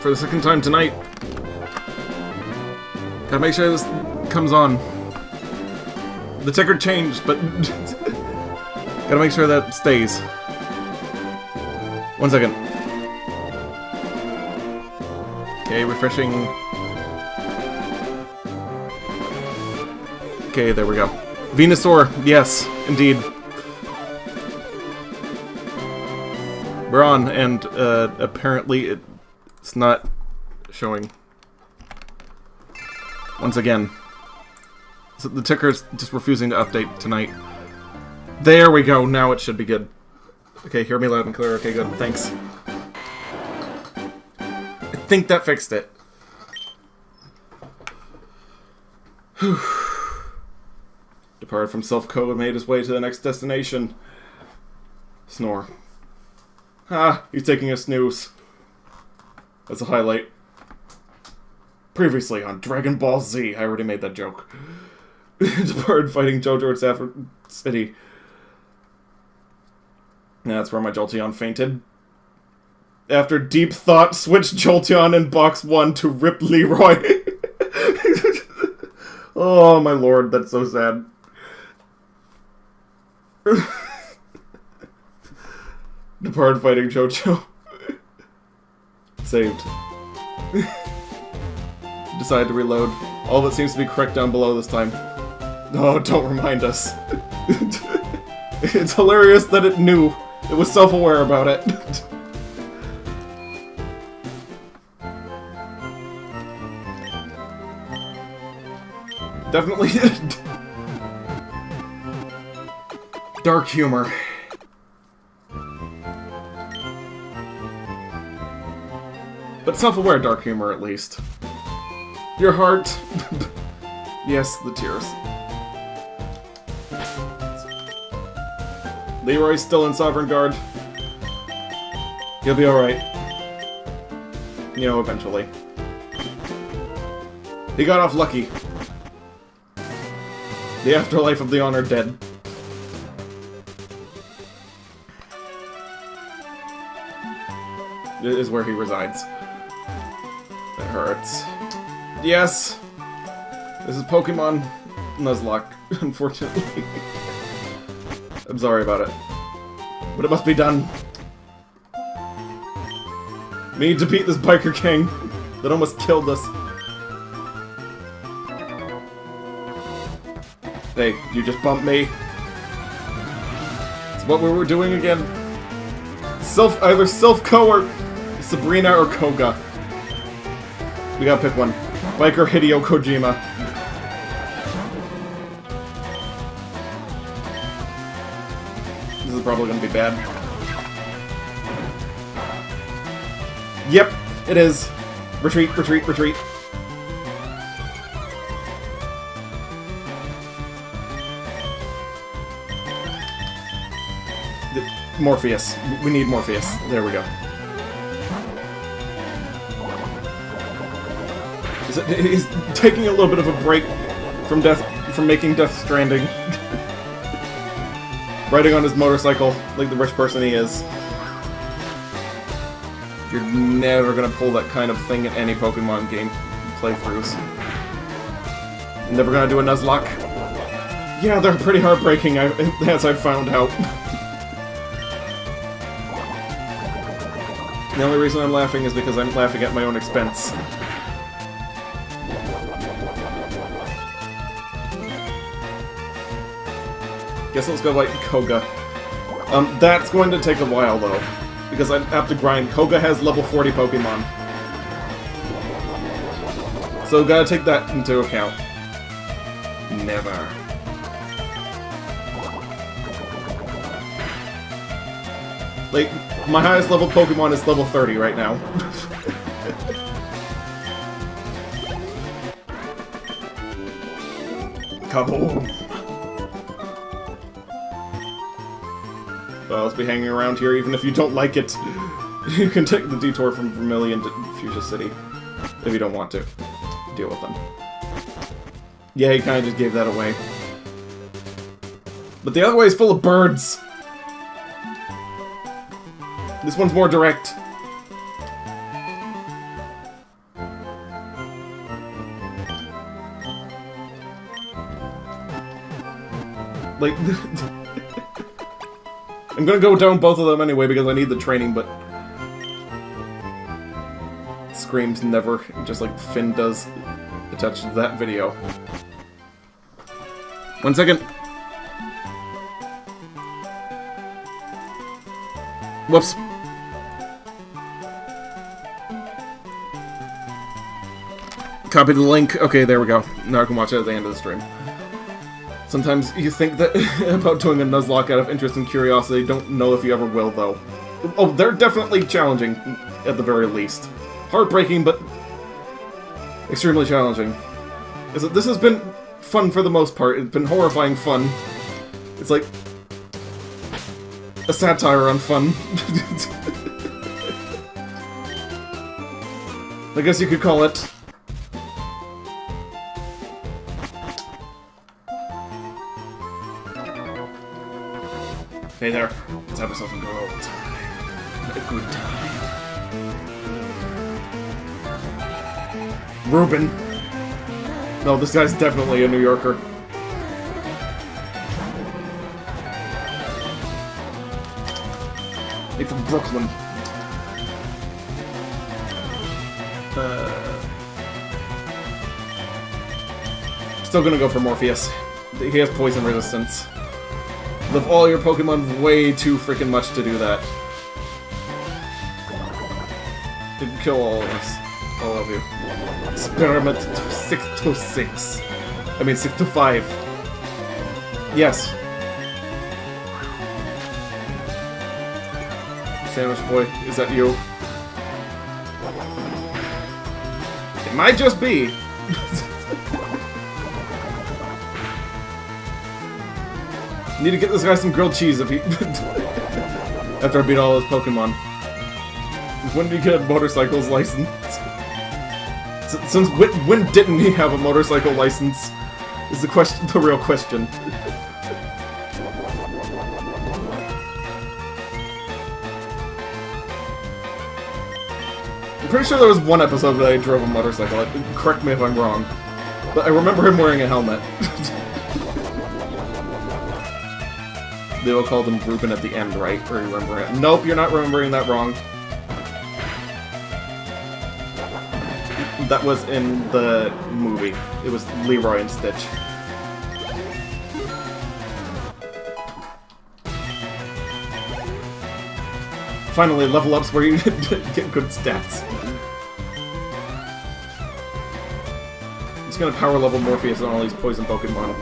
for the second time tonight. Gotta make sure this comes on. The ticker changed, but gotta make sure that stays. 1 second. Okay, refreshing. Okay, there we go. Venusaur, yes, indeed. We're on, and apparently it's not showing. Once again. So the ticker's just refusing to update tonight. There we go, now it should be good. Okay, hear me loud and clear. Okay, good, thanks. I think that fixed it. Whew. Departed from self-code and made his way to the next destination. Snore. Ah, he's taking a snooze. That's a highlight. Previously on Dragon Ball Z. I already made that joke. Departed fighting Jojo at Saffron City. That's where my Jolteon fainted. After deep thought, switched Jolteon in box 1 to Rip Leroy. Oh my lord, that's so sad. Departed fighting Jojo. Saved. Decided to reload. All of it seems to be correct down below this time. Oh, don't remind us. It's hilarious that it knew. It was self-aware about it. Definitely dark humor. But self-aware dark humor, at least. Your heart. Yes, the tears. Leroy's still in Sovereign Guard. He'll be alright. You know, eventually. He got off lucky. The afterlife of the honored dead. It is where he resides. It hurts. Yes! This is Pokémon Nuzlocke, unfortunately. I'm sorry about it. But it must be done. We need to beat this biker king that almost killed us. Hey, you just bumped me. It's what we were doing again. Either Self-Co or Sabrina or Koga. We gotta pick one. Biker Hideo Kojima. This is probably gonna be bad. Yep, it is. Retreat, retreat, retreat. Morpheus. We need Morpheus. There we go. He's taking a little bit of a break from making Death Stranding. Riding on his motorcycle like the rich person he is. You're never gonna pull that kind of thing in any Pokemon game playthroughs. Never gonna do a Nuzlocke. Yeah, they're pretty heartbreaking, as I've found out. The only reason I'm laughing is because I'm laughing at my own expense. Guess let's go like Koga. That's going to take a while though, because I have to grind. Koga has level 40 Pokemon. So gotta take that into account. Never. Like, my highest level Pokemon is level 30 right now. Kaboom! Well, let's be hanging around here even if you don't like it. You can take the detour from Vermilion to Fuchsia City. If you don't want to. Deal with them. Yeah, he kinda just gave that away. But the other way is full of birds! This one's more direct. Like, I'm gonna go down both of them anyway because I need the training, but screams never, just like Finn does, attached to that video. 1 second. Whoops. Copy the link. Okay, there we go. Now I can watch it at the end of the stream. Sometimes you think that about doing a Nuzlocke out of interest and curiosity, don't know if you ever will, though. Oh, they're definitely challenging, at the very least. Heartbreaking, but extremely challenging. This has been fun for the most part. It's been horrifying fun. It's like a satire on fun. I guess you could call it. Hey there, let's have ourselves a good time. A good time. Ruben. No, this guy's definitely a New Yorker. He's from Brooklyn. Still gonna go for Morpheus. He has poison resistance. Love all your Pokemon way too freaking much to do that. Didn't kill all of us. All of you. Experiment 6 to 6. I mean 6 to 5. Yes. Sandwich boy, is that you? It might just be. Need to get this guy some grilled cheese if he... after I beat all his Pokemon. When did he get a motorcycle's license? Since when didn't he have a motorcycle license? Is the question, the real question. I'm pretty sure there was one episode that I drove a motorcycle. Correct me if I'm wrong. But I remember him wearing a helmet. They all called him Ruben at the end, right? Or you remember it? Nope, you're not remembering that wrong. That was in the movie. It was Leroy and Stitch. Finally, level ups where you get good stats. I'm just gonna power level Morpheus on all these poison Pokemon.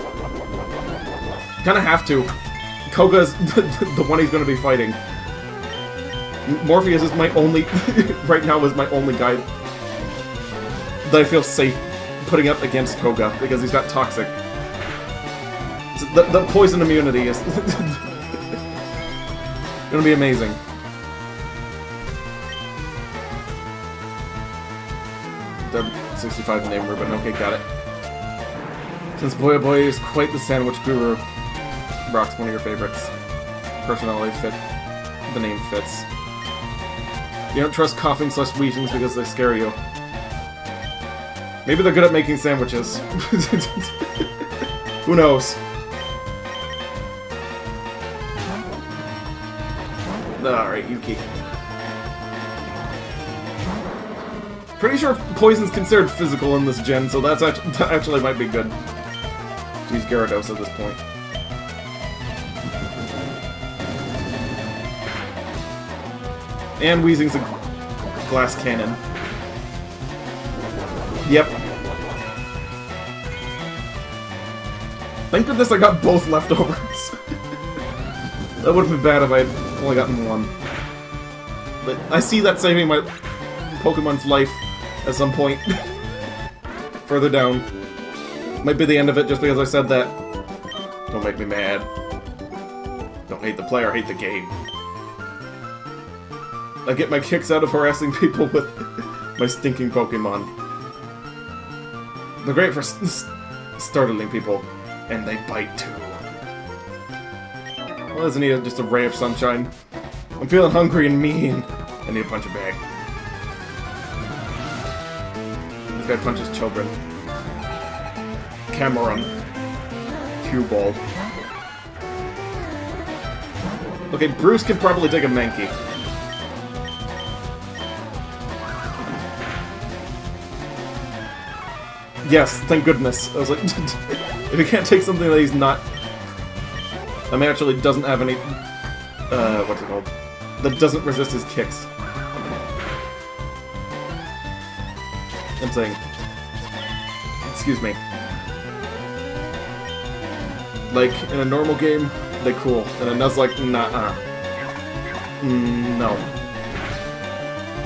Kinda have to. Koga's the one he's gonna be fighting. Morpheus is my only... right now is my only guy that I feel safe putting up against Koga, because he's got Toxic. The poison immunity is... gonna be amazing. The 65 name Ruben, okay, got it. Since Boy Boy is quite the sandwich guru. Brock's one of your favorites. Personality fit. The name fits. You don't trust coughing/wheezings because they scare you. Maybe they're good at making sandwiches. Who knows? Alright, Yuki. Pretty sure poison's considered physical in this gen, so that actually might be good. Use Gyarados at this point. And Weezing's a glass cannon. Yep. Thank goodness I got both leftovers. That would have been bad if I had only gotten one. But I see that saving my Pokemon's life at some point. Further down. Might be the end of it just because I said that. Don't make me mad. Don't hate the player, hate the game. I get my kicks out of harassing people with my stinking Pokemon. They're great for startling people, and they bite too. Well, isn't he just a ray of sunshine? I'm feeling hungry and mean. I need to punch a bag. This guy punches children. Cameron. Cue ball. Okay, Bruce can probably take a Mankey. Yes, thank goodness. I was like, if he can't take something that he's not... I mean, actually doesn't have any... what's it called? That doesn't resist his kicks. I'm saying... Excuse me. Like, in a normal game, they cool. And a Nuzlocke, nah-uh. No.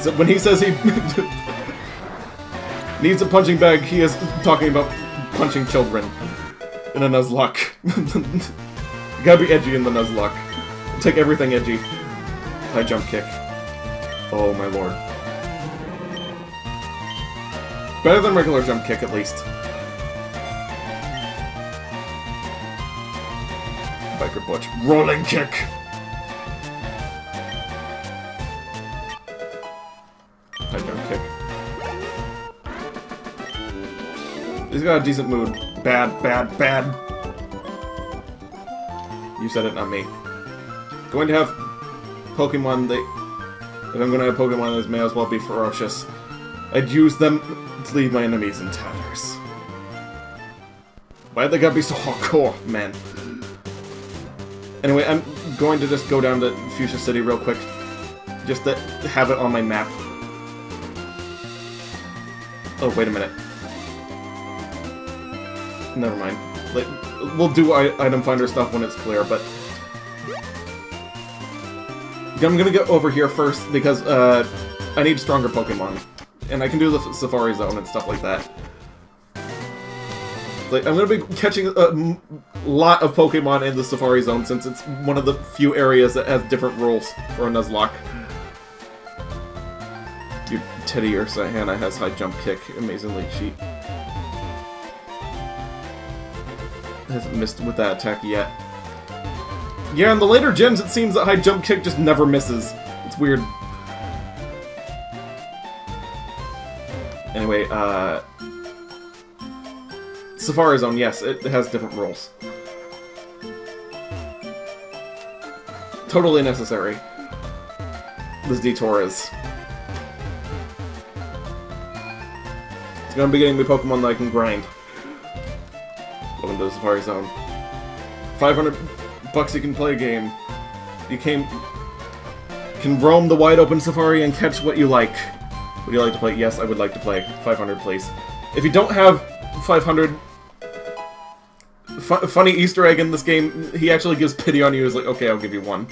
So when he says he... needs a punching bag, he is talking about punching children in a Nuzlocke. You gotta be edgy in the Nuzlocke. Take everything edgy. High jump kick. Oh my lord. Better than regular jump kick, at least. Biker Butch. Rolling kick! High jump kick. He's got a decent mood. Bad, bad, bad. You said it, not me. Going to have Pokemon if I'm going to have Pokemon, they may as well be ferocious. I'd use them to leave my enemies in tatters. Why they gotta be so hardcore, man? Anyway, I'm going to just go down to Fuchsia City real quick. Just to have it on my map. Oh, wait a minute. Never mind. Like, we'll do item finder stuff when it's clear, but... I'm gonna go over here first, because, I need stronger Pokemon. And I can do the Safari Zone and stuff like that. Like, I'm gonna be catching a lot of Pokemon in the Safari Zone, since it's one of the few areas that has different rules for a Nuzlocke. Dude, Teddy Ursa Hannah has high jump kick. Amazingly cheap. Hasn't missed with that attack yet. Yeah, in the later gens, it seems that high jump kick just never misses. It's weird. Anyway, Safari Zone, yes, it has different rules. Totally necessary. This detour is. It's gonna be getting me Pokemon that I can grind. Welcome to the Safari Zone. 500 bucks you can play a game. You can roam the wide open safari and catch what you like. Would you like to play? Yes, I would like to play. 500, please. If you don't have 500... Funny Easter egg in this game, he actually gives pity on you. He's like, okay, I'll give you one.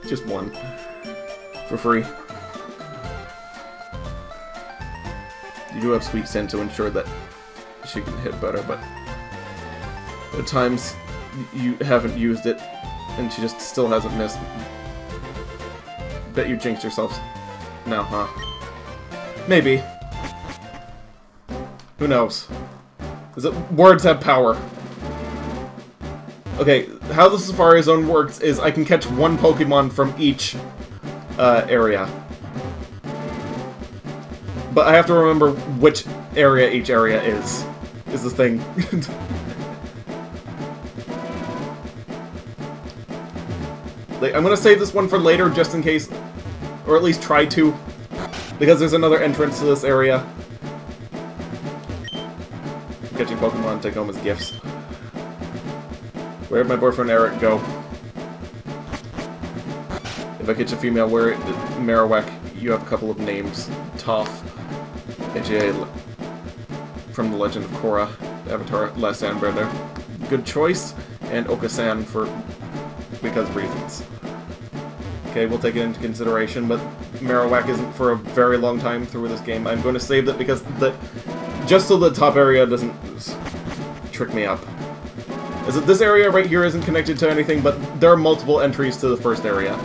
Just one. For free. You do have Sweet Sin to ensure that she can hit better, but... at times, you haven't used it, and she just still hasn't missed. Bet you jinxed yourself now, huh? Maybe. Who knows? Words have power. Okay, how the Safari Zone works is I can catch one Pokemon from each area. But I have to remember which area each area is the thing. Like, I'm gonna save this one for later just in case, or at least try to, because there's another entrance to this area. Catching Pokemon, take home as gifts. Where'd my boyfriend Eric go? If I catch a female Marowak, you have a couple of names. Toph, AJ from The Legend of Korra, Avatar, Last Sandbender. Good choice, and Okasan because reasons. Okay, we'll take it into consideration, but Marowak isn't for a very long time through this game. I'm going to save that because just so the top area doesn't trick me up. This area right here isn't connected to anything, but there are multiple entries to the first area.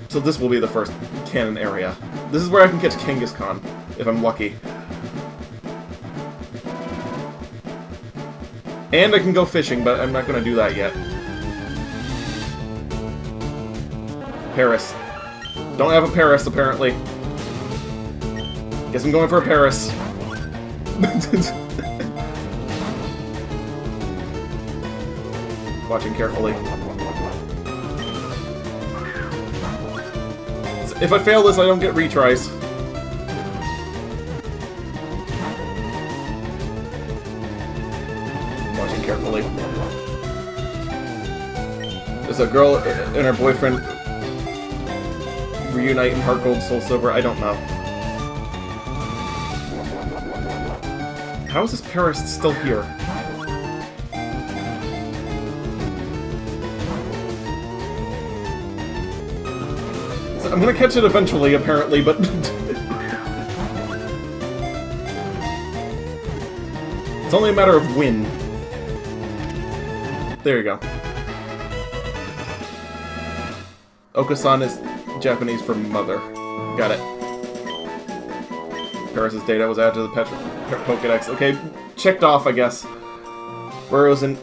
So this will be the first canon area. This is where I can catch Kangaskhan, if I'm lucky. And I can go fishing, but I'm not going to do that yet. Paris. Don't have a Paris, apparently. Guess I'm going for a Paris. Watching carefully. If I fail this, I don't get retries. Watching carefully. Does a girl and her boyfriend reunite in Heart Gold, Soul Silver? I don't know. How is this Paris still here? So I'm gonna catch it eventually, apparently, but... it's only a matter of when. There you go. Okasan is Japanese for mother. Got it. Paris' data was added to the Pokédex. Okay, checked off, I guess. Burrows in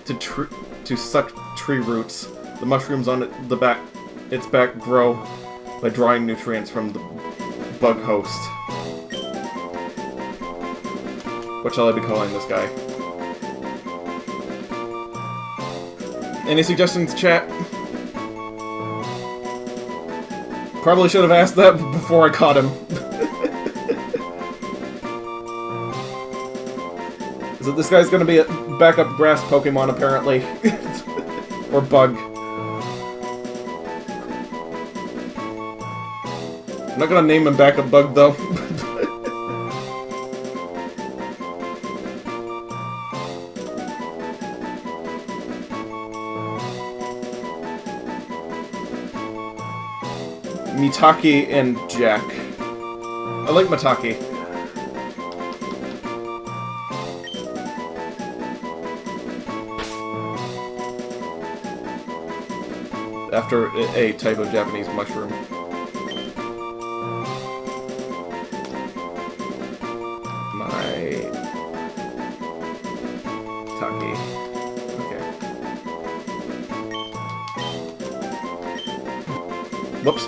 to suck tree roots. The mushrooms on its back grow by drawing nutrients from the bug host. What shall I be calling this guy? Any suggestions, chat? Probably should have asked that before I caught him. So this guy's gonna be a backup grass Pokemon, apparently. Or bug. I'm not gonna name him backup bug, though. Mitaki and Jack. I like Mitaki. After a type of Japanese mushroom. Mitaki. Okay. Whoops.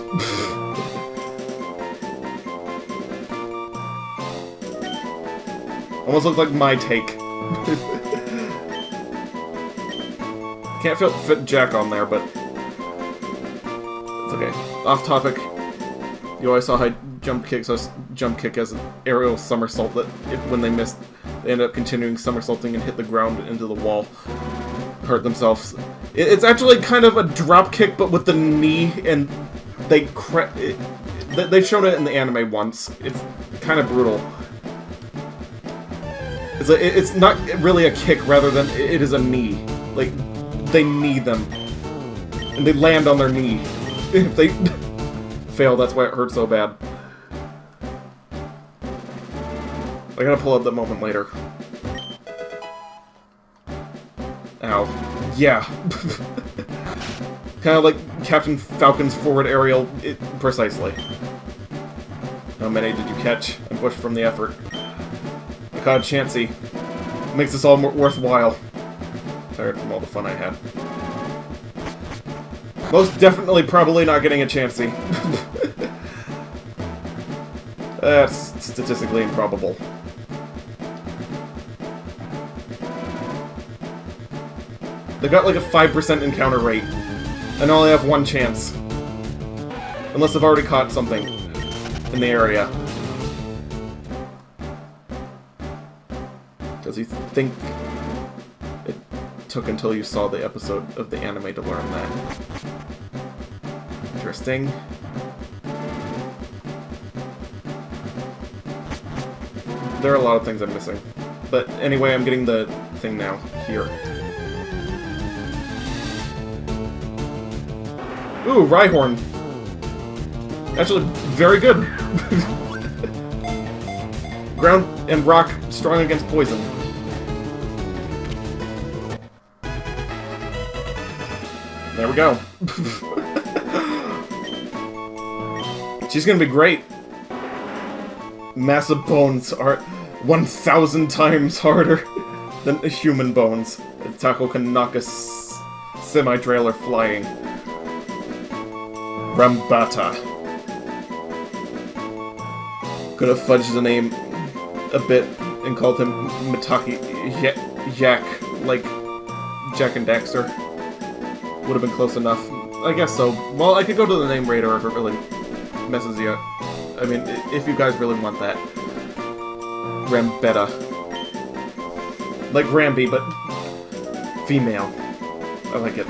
Almost looks like my take. Can't fit Jack on there, but it's okay. Off topic. You always saw how jump kick as an aerial somersault that when they missed, they end up continuing somersaulting and hit the ground into the wall. Hurt themselves. It's actually kind of a drop kick, but with the knee, and they've shown it in the anime once. It's kind of brutal. It's not really a kick, rather than it is a knee. Like, they knee them. And they land on their knee. If they fail, that's why it hurts so bad. I gotta pull up that moment later. Ow. Yeah. Kind of like Captain Falcon's forward aerial, precisely. How many did you catch and push from the effort? I caught a Chansey. Makes this all worthwhile. Tired from all the fun I had. Most definitely probably not getting a Chansey. That's statistically improbable. They got like a 5% encounter rate, and only have one chance. Unless they've already caught something in the area. Does he think it took until you saw the episode of the anime to learn that? Interesting. There are a lot of things I'm missing. But anyway, I'm getting the thing now. Here. Ooh, Rhyhorn. Actually, very good. Ground and rock strong against poison. There we go. She's gonna be great. Massive bones are 1,000 times harder than human bones. The tackle can knock a semi-trailer flying. Rambata. Could have fudged the name a bit and called him Mitaki Yak, like Jak and Daxter. Would have been close enough. I guess so. Well, I could go to the name radar if it really messes you up. I mean, if you guys really want that. Rambetta. Like Gramby, but female. I like it.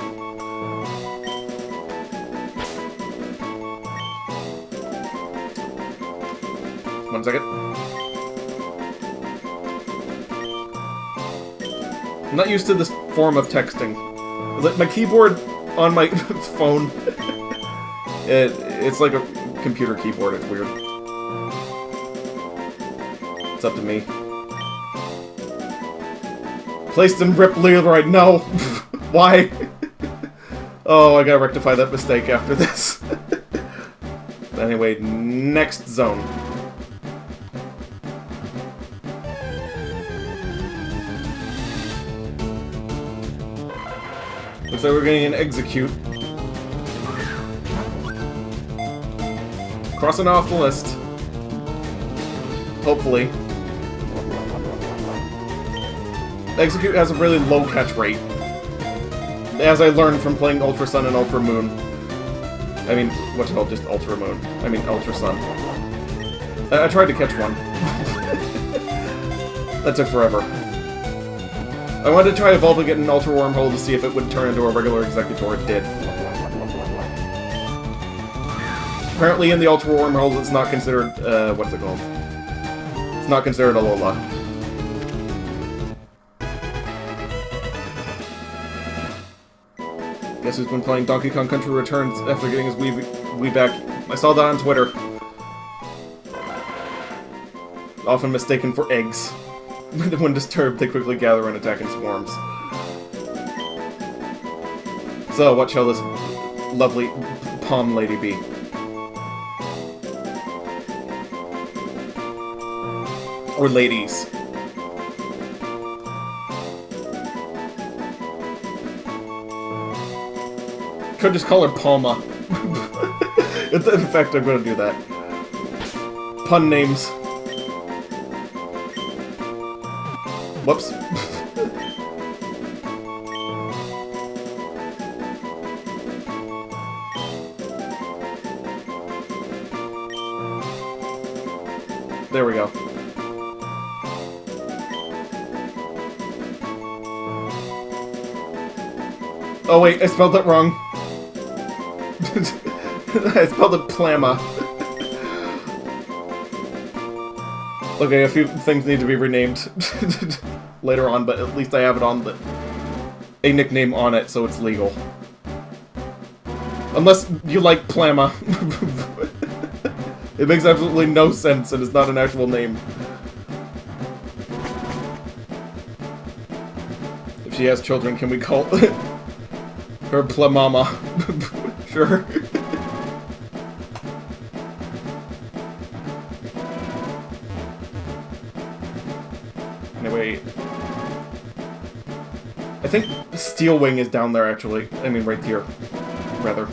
One second. I'm not used to this form of texting. Like my keyboard on my phone, it's like a computer keyboard. It's weird. It's up to me. Placed in Rip Leroy. No. Why? Oh, I gotta rectify that mistake after this. Anyway, next zone. Looks like we're getting an execute. Crossing off the list. Hopefully. Execute has a really low catch rate. As I learned from playing Ultra Sun and Ultra Moon. I mean, what's it called? Just Ultra Moon. I mean, Ultra Sun. I tried to catch one. That took forever. I wanted to try evolving it in Ultra Wormhole to see if it would turn into a regular Executor. It did. Apparently in the Ultra Wormhole it's not considered, what's it called? It's not considered a Lola. Guess who's been playing Donkey Kong Country Returns after getting his Wii back? I saw that on Twitter. Often mistaken for eggs. When disturbed, they quickly gather and attack in swarms. So, what shall this lovely palm lady be? Or ladies? Could just call her Palma. In fact, I'm gonna do that. Pun names. Whoops. There we go. Oh wait, I spelled that wrong. I spelled it Plama. Okay, a few things need to be renamed later on, but at least I have it on a nickname on it, so it's legal. Unless you like Plama. It makes absolutely no sense and is not an actual name. If she has children, can we call her Plamama? Sure. Anyway, I think Steel Wing is down there, actually. I mean, right here, rather.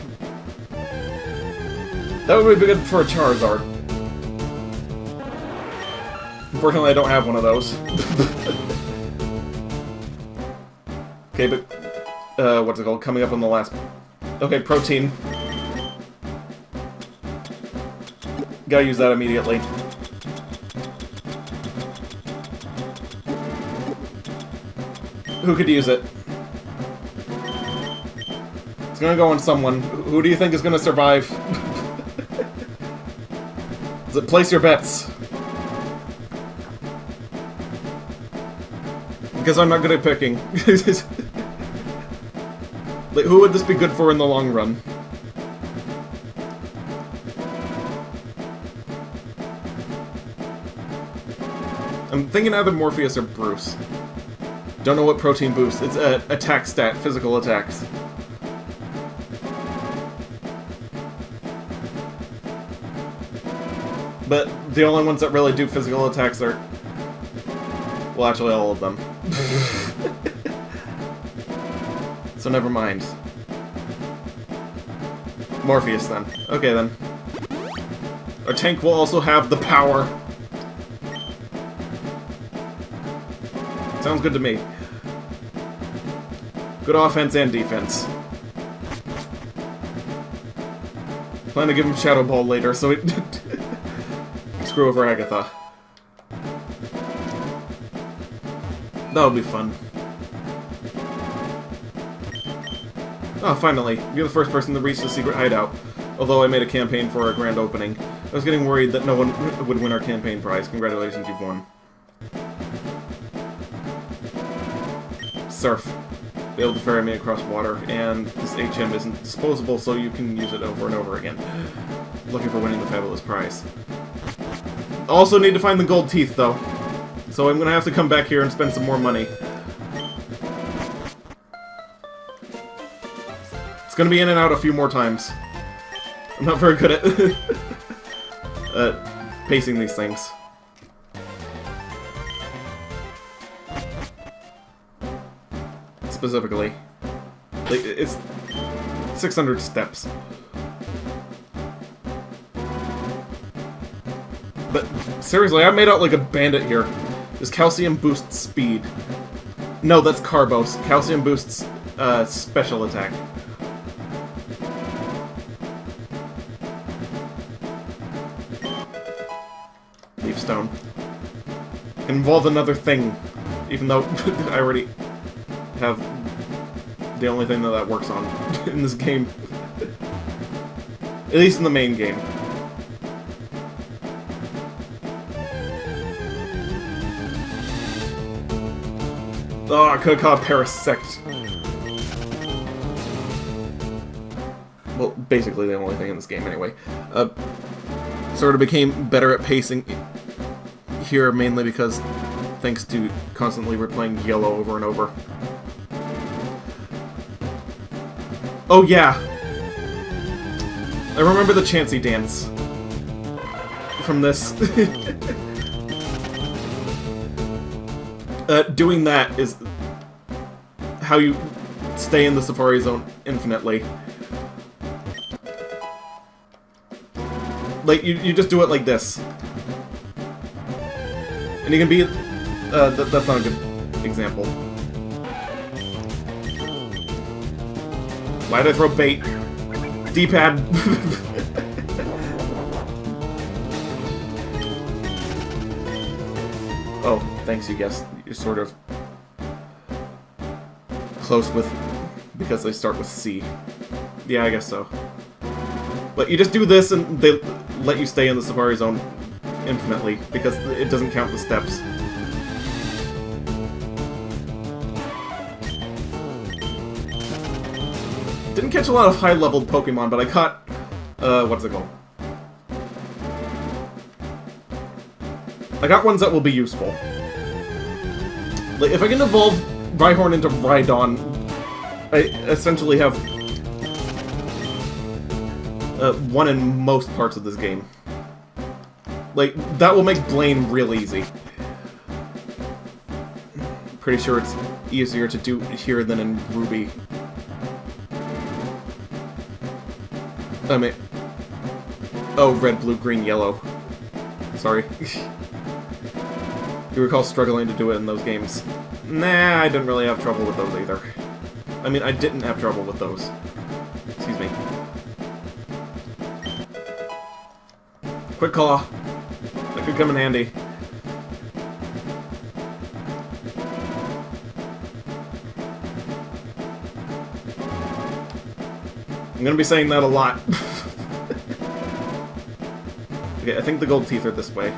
That would be good for a Charizard. Unfortunately, I don't have one of those. Okay, but what's it called? Coming up on the last. Okay, Protein. Gotta use that immediately. Who could use it? It's gonna go on someone. Who do you think is gonna survive? Place your bets. Because I'm not good at picking. Like, who would this be good for in the long run? I'm thinking either Morpheus or Bruce. Don't know what Protein boosts. It's a attack stat, physical attacks. But the only ones that really do physical attacks are... well, actually all of them. So never mind. Morpheus then. Okay then. Our tank will also have the power. Sounds good to me. Good offense and defense. Plan to give him Shadow Ball later, so it screw over Agatha. That'll be fun. Oh, finally. You're the first person to reach the secret hideout. Although I made a campaign for our grand opening. I was getting worried that no one would win our campaign prize. Congratulations, you've won. Surf. Be able to ferry me across water, and this HM isn't disposable, so you can use it over and over again. Looking for winning the fabulous prize. Also need to find the gold teeth, though. So I'm gonna have to come back here and spend some more money. It's gonna be in and out a few more times. I'm not very good at pacing these things. Specifically. Like, it's 600 steps. But seriously, I made out like a bandit here. This calcium boosts speed. No, that's Carbos. Calcium boosts special attack. Leaf Stone. Can involve another thing, even though I already have the only thing that works on in this game. At least in the main game. Oh, I could have caught Parasect. Well, basically the only thing in this game anyway. Sort of became better at pacing here, mainly because thanks to constantly replaying yellow over and over. Oh yeah! I remember the Chansey dance from this. Doing that is how you stay in the Safari Zone infinitely. Like, you just do it like this. And you can be... that's not a good example. Why did I throw bait? D-pad! Oh, thanks, you guessed. You're sort of close with... because they start with C. Yeah, I guess so. But you just do this and they let you stay in the Safari Zone infinitely, because it doesn't count the steps. Didn't catch a lot of high-leveled Pokemon, but I caught... what's it called? I got ones that will be useful. Like, if I can evolve Rhyhorn into Rhydon, I essentially have... one in most parts of this game. Like, that will make Blaine real easy. Pretty sure it's easier to do here than in Ruby. I mean... Oh, red, blue, green, yellow. Sorry. You recall struggling to do it in those games. Nah, I didn't really have trouble with those either. I mean, I didn't have trouble with those. Excuse me. Quick Claw. That could come in handy. I'm gonna be saying that a lot. Okay, I think the gold teeth are this way.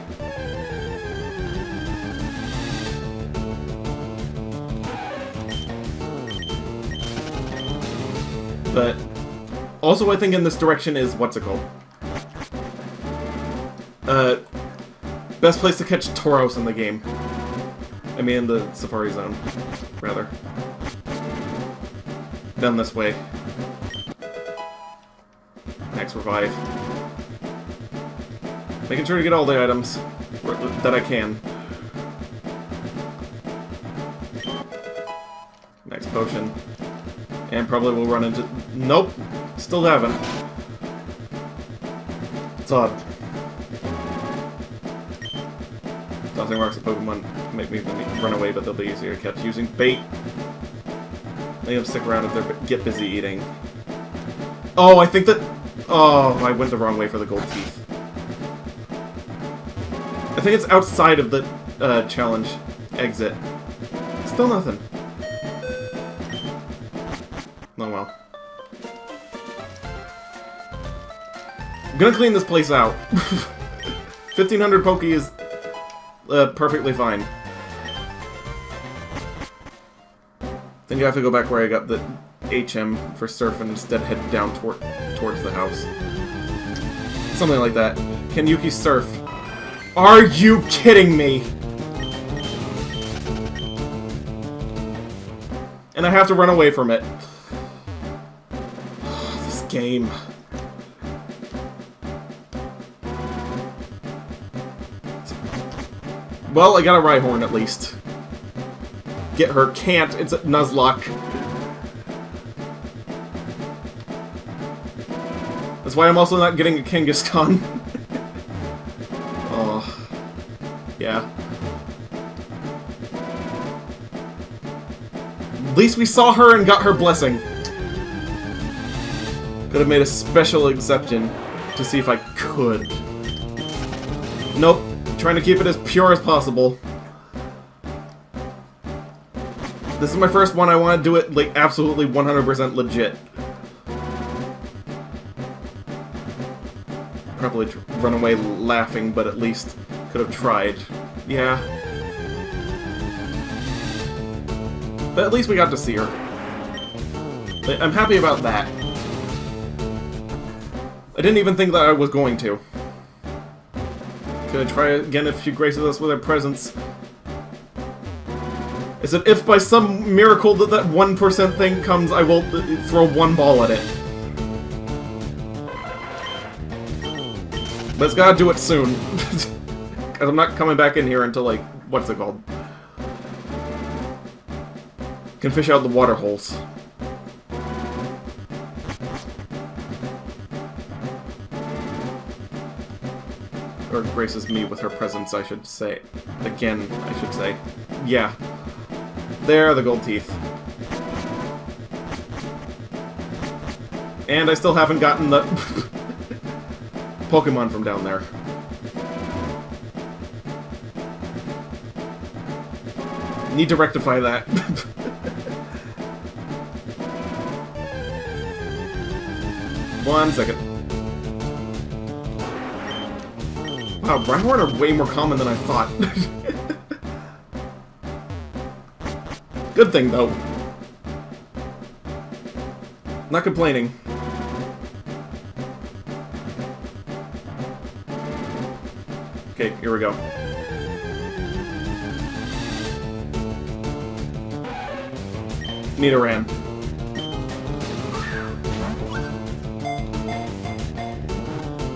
But also I think in this direction is what's it called? Best place to catch Tauros in the game. I mean in the Safari Zone, rather. Down this way. Max Revive. Making sure to get all the items that I can. Next potion. And probably we'll run into... Nope! Still haven't. It's odd. Tossing rocks at Pokemon make me run away, but they'll be easier to catch using bait. Make them stick around if they get busy eating. Oh, I think that... Oh, I went the wrong way for the gold teeth. I think it's outside of the challenge exit. Still nothing. Oh well. I'm gonna clean this place out. 1500 Poke is perfectly fine. Then you have to go back where I got the HM for Surf and instead head down towards the house. Something like that. Can Yuki surf? Are you kidding me? And I have to run away from it. This game. Well, I got a Rhyhorn at least. Get her. Can't. It's a Nuzlocke. That's why I'm also not getting a Kangaskhan. Oh. Yeah. At least we saw her and got her blessing. Could have made a special exception to see if I could. Nope. Trying to keep it as pure as possible. This is my first one. I want to do it, like, absolutely 100% legit. Probably run away laughing, but at least could have tried. Yeah. But at least we got to see her. I'm happy about that. I didn't even think that I was going to. Could I try again if she graces us with her presence? I said, if by some miracle that 1% thing comes, I will throw one ball at it. But it's gotta do it soon. Because I'm not coming back in here until, like, what's it called? Can fish out the water holes. Or graces me with her presence, I should say. Again, I should say. Yeah. There are the gold teeth. And I still haven't gotten the Pokémon from down there. Need to rectify that. One second. Wow, Rhyhorn are way more common than I thought. Good thing, though. Not complaining. Okay, here we go. Nidoran.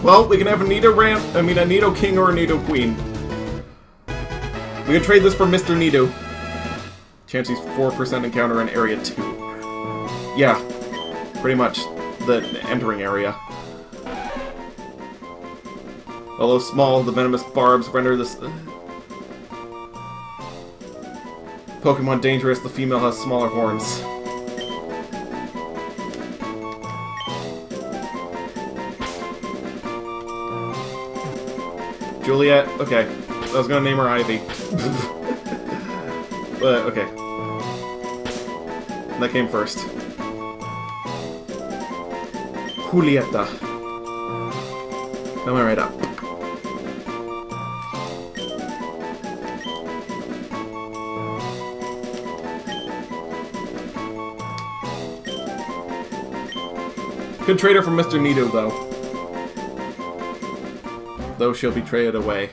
Well, we can have a Nidoran, a Nidoking or a Nidoqueen. We can trade this for Mr. Nido. Chances 4% encounter in Area 2. Yeah, pretty much the entering area. Although small, the venomous barbs render this Pokemon dangerous. The female has smaller horns. Juliet? Okay. I was gonna name her Ivy. But, okay. That came first. Julieta. Coming right up. Could trade her for Mr. Nido, though. Though she'll be traded away.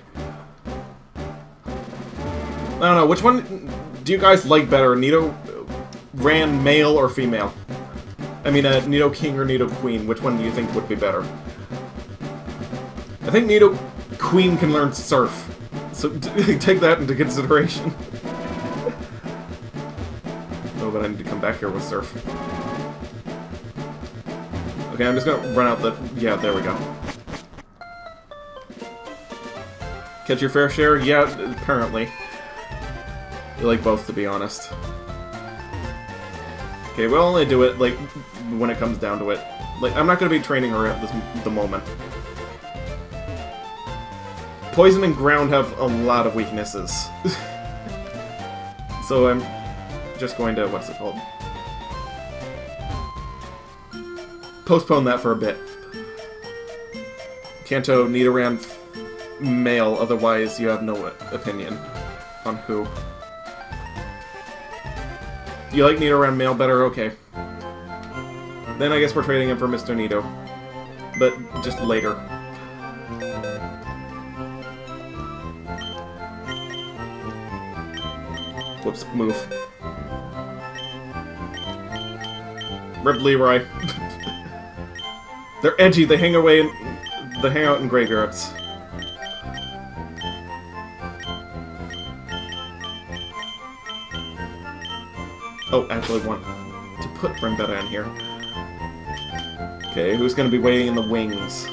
I don't know, which one do you guys like better? Nidoran male or female? I mean, Nidoking or Nidoqueen, which one do you think would be better? I think Nidoqueen can learn Surf, so take that into consideration. Oh, but I need to come back here with Surf. Okay, I'm just gonna run out the... Yeah, there we go. Catch your fair share? Yeah, apparently. You like both, to be honest. Okay, we'll only do it, like, when it comes down to it. Like, I'm not going to be training her at the moment. Poison and ground have a lot of weaknesses. So I'm just going to, what's it called? Postpone that for a bit. Kanto, Nidoran, male, otherwise you have no opinion on who. You like Nidoran male better? Okay. Then I guess we're trading him for Mr. Nido. But just later. Whoops, move. Rip Leroy. They're edgy, they hang out in graveyards. Oh, actually want to put Rembetta in here. Okay, who's gonna be waiting in the wings?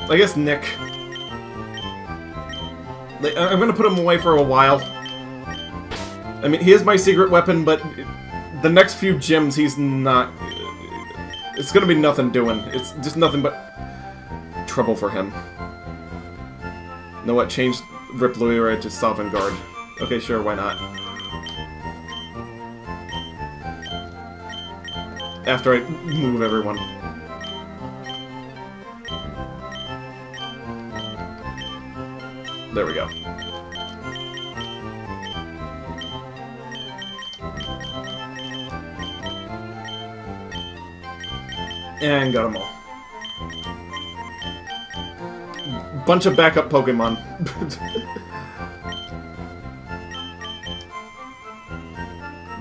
I guess Nick. I'm gonna put him away for a while. I mean, he is my secret weapon, but the next few gyms he's not... It's gonna be nothing doing. It's just nothing but trouble for him. You know what? Change Rip Leroy to Sovereign Guard. Okay, sure, why not? After I move everyone. There we go. And got them all. Bunch of backup Pokemon.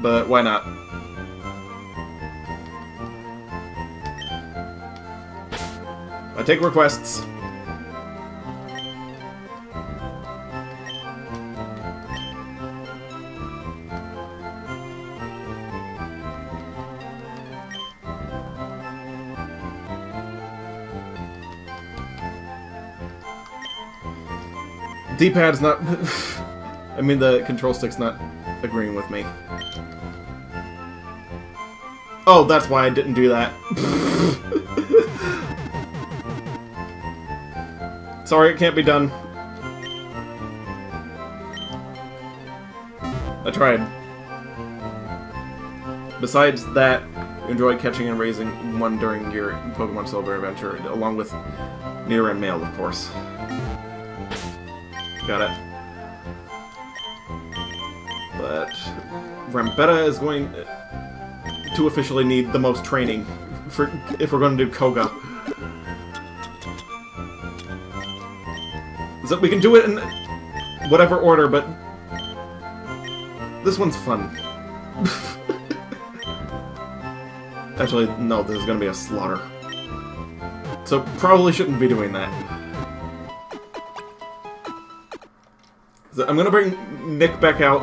But why not? I take requests. D-pad's not... I mean, the control stick's not agreeing with me. Oh, that's why I didn't do that. Sorry, it can't be done. I tried. Besides that, you enjoyed catching and raising one during your Pokemon Silver adventure, along with Nidoran male, of course. Got it. But Rembetta is going to officially need the most training for if we're going to do Koga. So we can do it in whatever order, but this one's fun. Actually, no, this is going to be a slaughter. So probably shouldn't be doing that. So I'm gonna bring Nick back out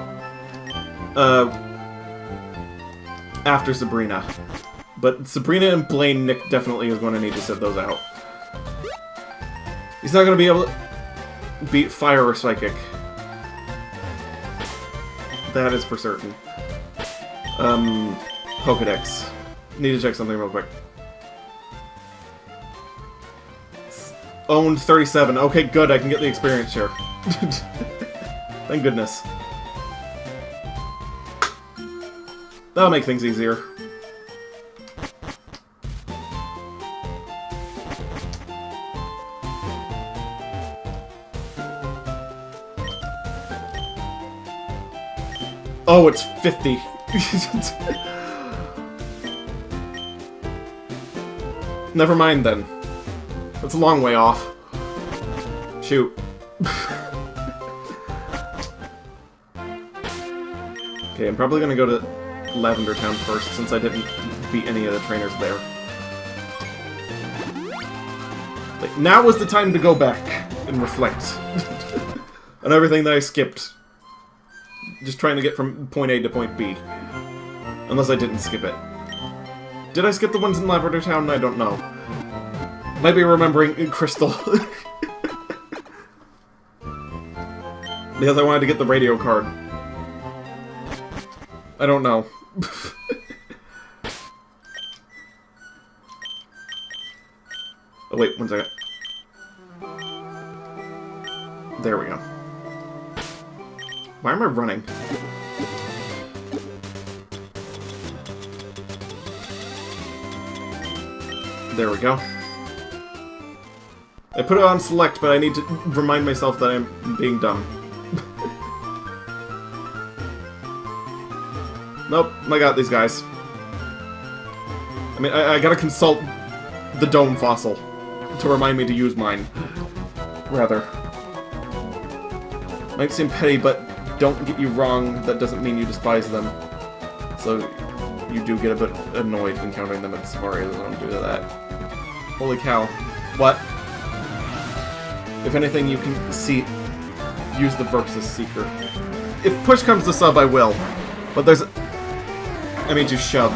after Sabrina. But Sabrina and Blaine, Nick definitely is going to need to sit those out. He's not going to be able to beat Fire or Psychic. That is for certain. Pokedex. Need to check something real quick. Owned 37. Okay, good, I can get the experience share. Thank goodness. That'll make things easier. Oh, it's 50. Never mind then. That's a long way off. Shoot. Okay, I'm probably gonna go to Lavender Town first, since I didn't beat any of the trainers there. Like, now is the time to go back and reflect on everything that I skipped. Just trying to get from point A to point B. Unless I didn't skip it. Did I skip the ones in Lavender Town? I don't know. Might be remembering Crystal. Because I wanted to get the radio card. I don't know. Oh, wait, 1 second. There we go. Why am I running? There we go. I put it on select, but I need to remind myself that I'm being dumb. Nope, I got these guys. I mean, I gotta consult the dome fossil to remind me to use mine. Rather. Might seem petty, but don't get you wrong, that doesn't mean you despise them. So, you do get a bit annoyed encountering them at Safari, so don't do that. Holy cow. What? If anything, you can see... use the Versus Seeker. If push comes to sub, I will. But there's... I mean, to shove.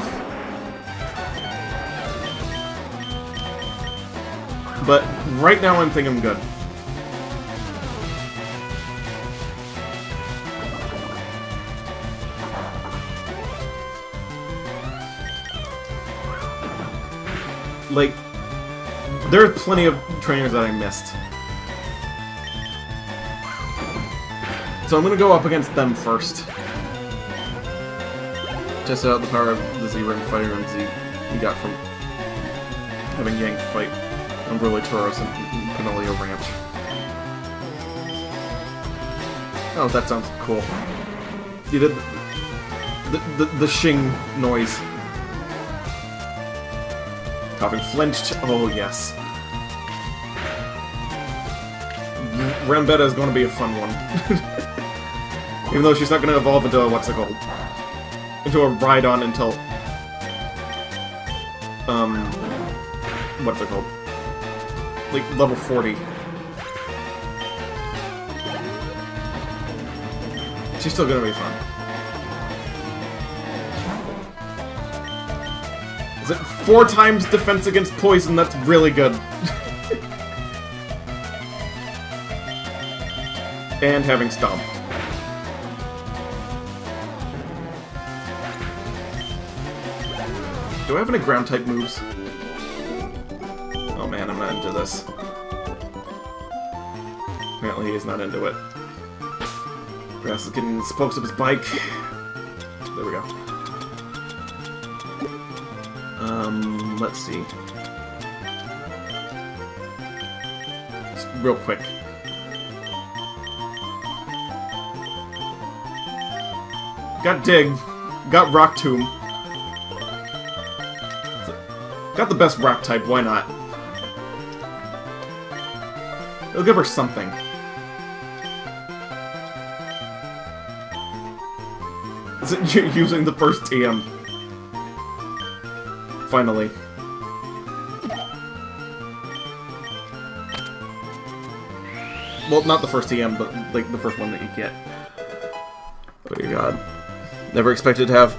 But right now, I'm thinking I'm good. Like, there are plenty of trainers that I missed. So I'm gonna go up against them first. Test out the power of the Z-Ring Fire and Z we got from having Yank fight Unruly Tauros and Pinolio Ranch. Oh, that sounds cool. You did the shing noise. Coughing flinched. Oh, yes. Rambetta is going to be a fun one. Even though she's not going to evolve into a, what's it called? Into a Rhydon until... what's it called? Like, level 40. She's still going to be fun. Is it 4 times defense against poison? That's really good. And having Stomp. Do I have any ground-type moves? Oh man, I'm not into this. Apparently he is not into it. Grass is getting the spokes of his bike. There we go. Let's see. Just real quick. Got Dig. Got Rock Tomb. Got the best rock type, why not? It'll give her something. Is it using the first TM? Finally. Well, not the first TM, but like the first one that you get. Oh dear god. Never expected to have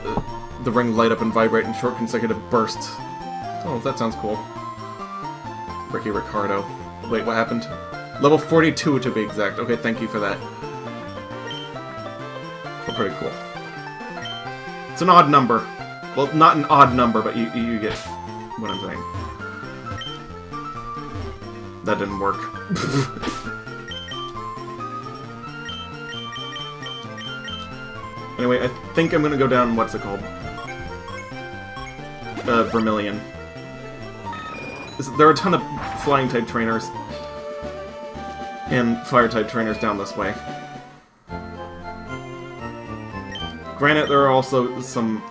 the ring light up and vibrate in short consecutive bursts. Oh, that sounds cool. Ricky Ricardo. Wait, what happened? Level 42 to be exact. Okay, thank you for that. Feel pretty cool. It's an odd number. Well, not an odd number, but you get what I'm saying. That didn't work. Anyway, I think I'm gonna go down, what's it called? Vermilion. There are a ton of flying-type trainers and fire-type trainers down this way. Granted, there are also some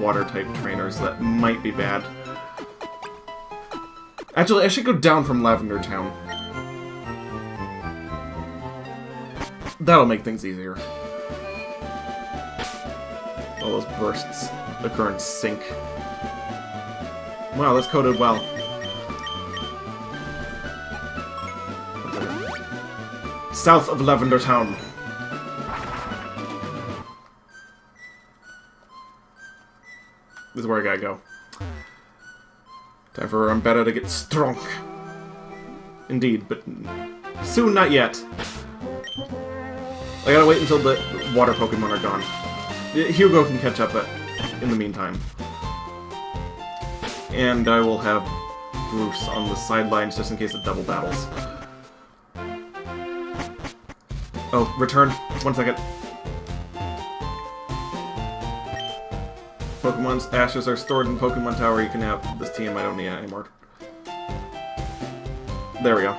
water-type trainers that might be bad. Actually, I should go down from Lavender Town. That'll make things easier. All those bursts occur in sync. Wow, that's coded well. South of Lavender Town. This is where I gotta go. Time for Rambetta to get strong. Indeed, but soon not yet. I gotta wait until the water Pokemon are gone. Hugo can catch up in the meantime. And I will have Bruce on the sidelines just in case of double battles. Oh, return. 1 second. Pokemon's ashes are stored in Pokemon Tower. You can have this team. I don't need it anymore. There we go.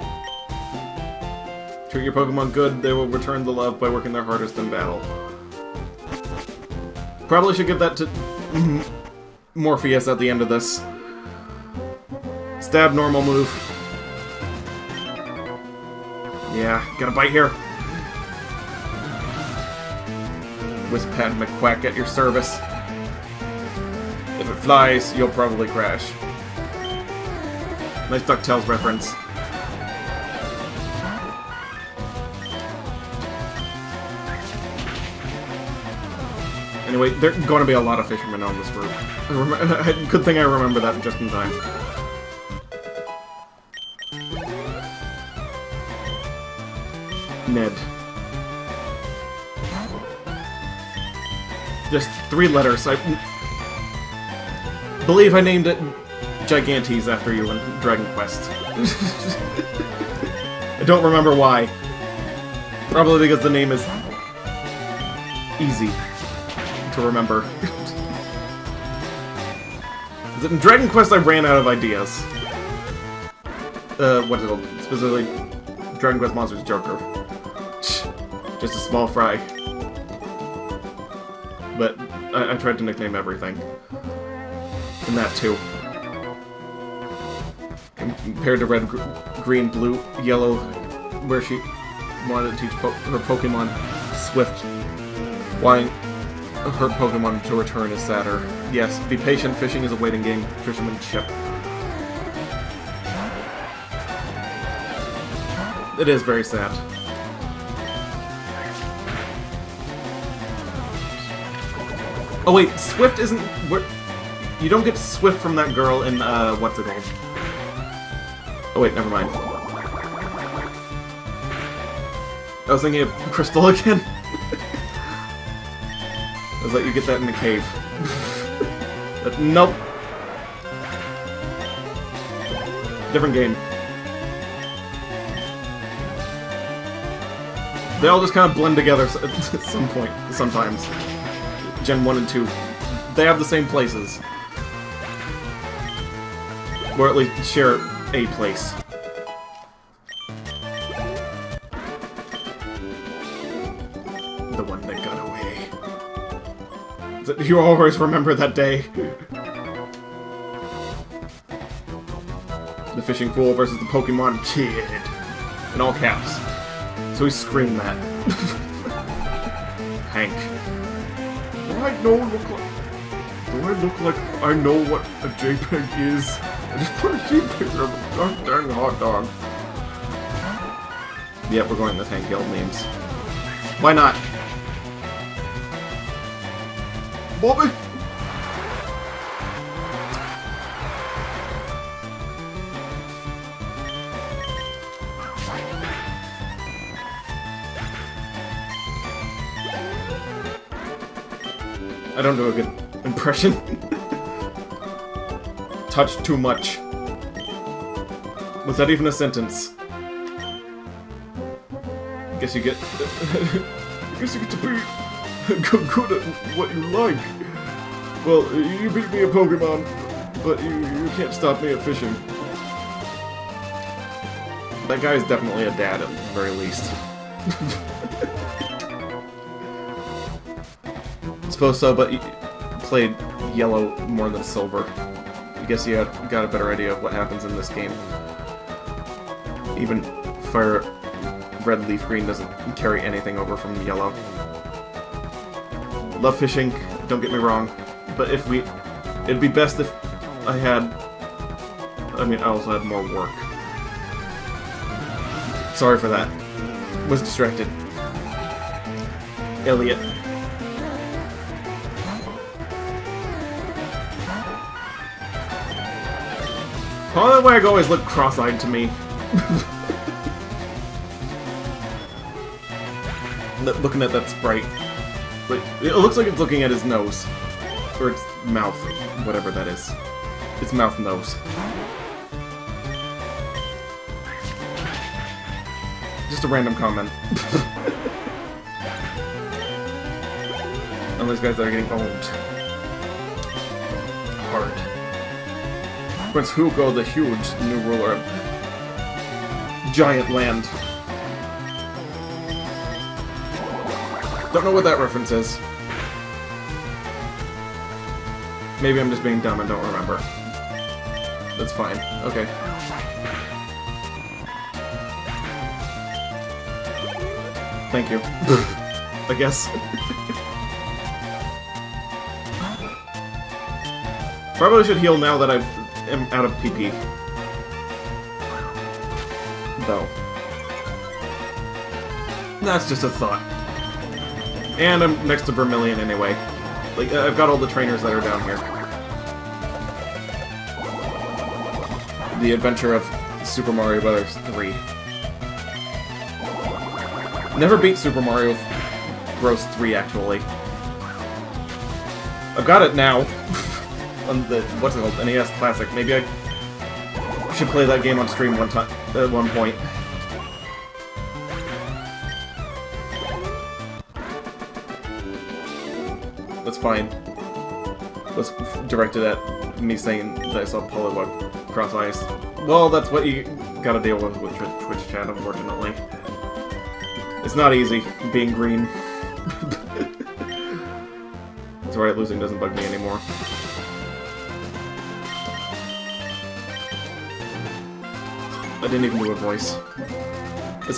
Treat your Pokemon good. They will return the love by working their hardest in battle. Probably should give that to Morpheus at the end of this. Stab, normal move. Yeah, got a bite here. Whispat McQuack at your service. If it flies, you'll probably crash. Nice DuckTales reference. Anyway, there are going to be a lot of fishermen on this route. Good thing I remember that just in time. Ned. Just 3 letters. I believe I named it Gigantes after you in Dragon Quest. I don't remember why. Probably because the name is easy to remember. In Dragon Quest I ran out of ideas. What's it called? Specifically, Dragon Quest Monsters Joker. Just a small fry. But I tried to nickname everything. And that too. Compared to red, green, blue, yellow, where she wanted to teach her Pokemon Swift. Wanting her Pokemon to return is sadder. Yes, be patient, fishing is a waiting game. Fishermanship. It is very sad. Oh wait, Swift isn't... You don't get Swift from that girl in, what's it called? Oh wait, never mind. I was thinking of Crystal again. I was like, you get that in the cave. But nope. Different game. They all just kind of blend together at some point, sometimes. Gen 1 and 2. They have the same places. Or at least share a place. The one that got away. You always remember that day. The fishing fool versus the Pokemon kid. In all caps. So he screamed that. Hank. Do I look like I know what a JPEG is? I just put a JPEG of a goddamn hot dog. Yeah, we're going with Hank Hill memes. Why not? Bobby! I don't do a good impression. Touch too much. Was that even a sentence? I guess you get to be good at what you like. Well, you beat me at Pokemon, but you can't stop me at fishing. That guy is definitely a dad at the very least. I suppose so, but you played yellow more than silver. I guess you got a better idea of what happens in this game. Even Fire Red LeafGreen doesn't carry anything over from yellow. Love fishing, don't get me wrong, but it'd be best if I also had more work. Sorry for that. Was distracted. Elliot. Oh, that wag always looked cross-eyed to me. looking at that sprite. Like, it looks like it's looking at his nose. Or its mouth. Whatever that is. Its mouth nose. Just a random comment. And those guys that are getting owned. Hard. Prince Hugo, the huge new ruler of Giant Land. Don't know what that reference is. Maybe I'm just being dumb and don't remember. That's fine. Okay. Thank you. I guess. Probably should heal now that I am out of PP. Though. That's just a thought. And I'm next to Vermilion anyway. Like, I've got all the trainers that are down here. The Adventure of Super Mario Bros. 3. Never beat Super Mario Bros. 3, actually. I've got it now. On the, what's it called? NES Classic. Maybe I should play that game on stream one time, at one point. That's fine. That's directed at me saying that I saw Polywog cross ice. Well, that's what you gotta deal with Twitch chat, unfortunately. It's not easy, being green. That's alright, losing doesn't bug me anymore. I didn't even do a voice.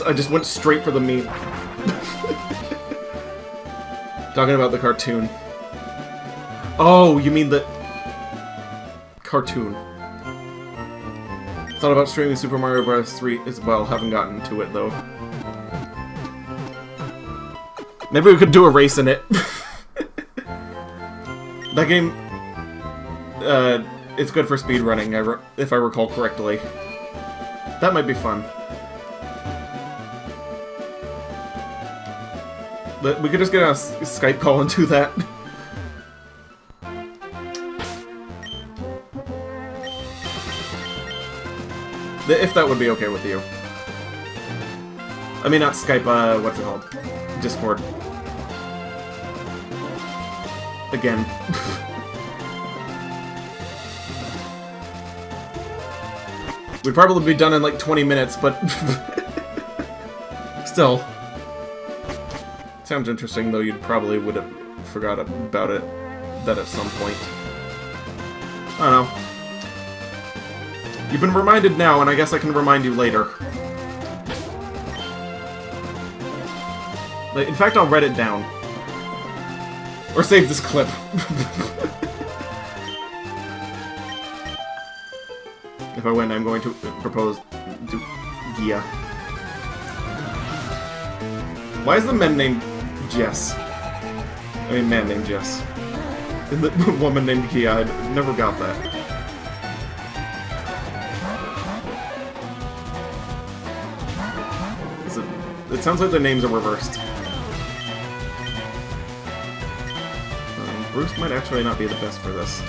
I just went straight for the meat. Talking about the cartoon. Oh, you mean the cartoon. Thought about streaming Super Mario Bros. 3 as well. Haven't gotten to it, though. Maybe we could do a race in it. That game... it's good for speedrunning, if I recall correctly. That might be fun. But we could just get on a Skype call and do that. If that would be okay with you. I mean, not Skype, what's it called? Discord. Again. We'd probably be done in like 20 minutes, but... Still. Sounds interesting, though you probably would have forgot about it that at some point. I don't know. You've been reminded now, and I guess I can remind you later. Like, in fact, I'll write it down. Or save this clip. If I win, I'm going to propose to Gia. Why is the man named Jess? I mean, man named Jess. And the woman named Gia. I never got that. It sounds like the names are reversed. Bruce might actually not be the best for this.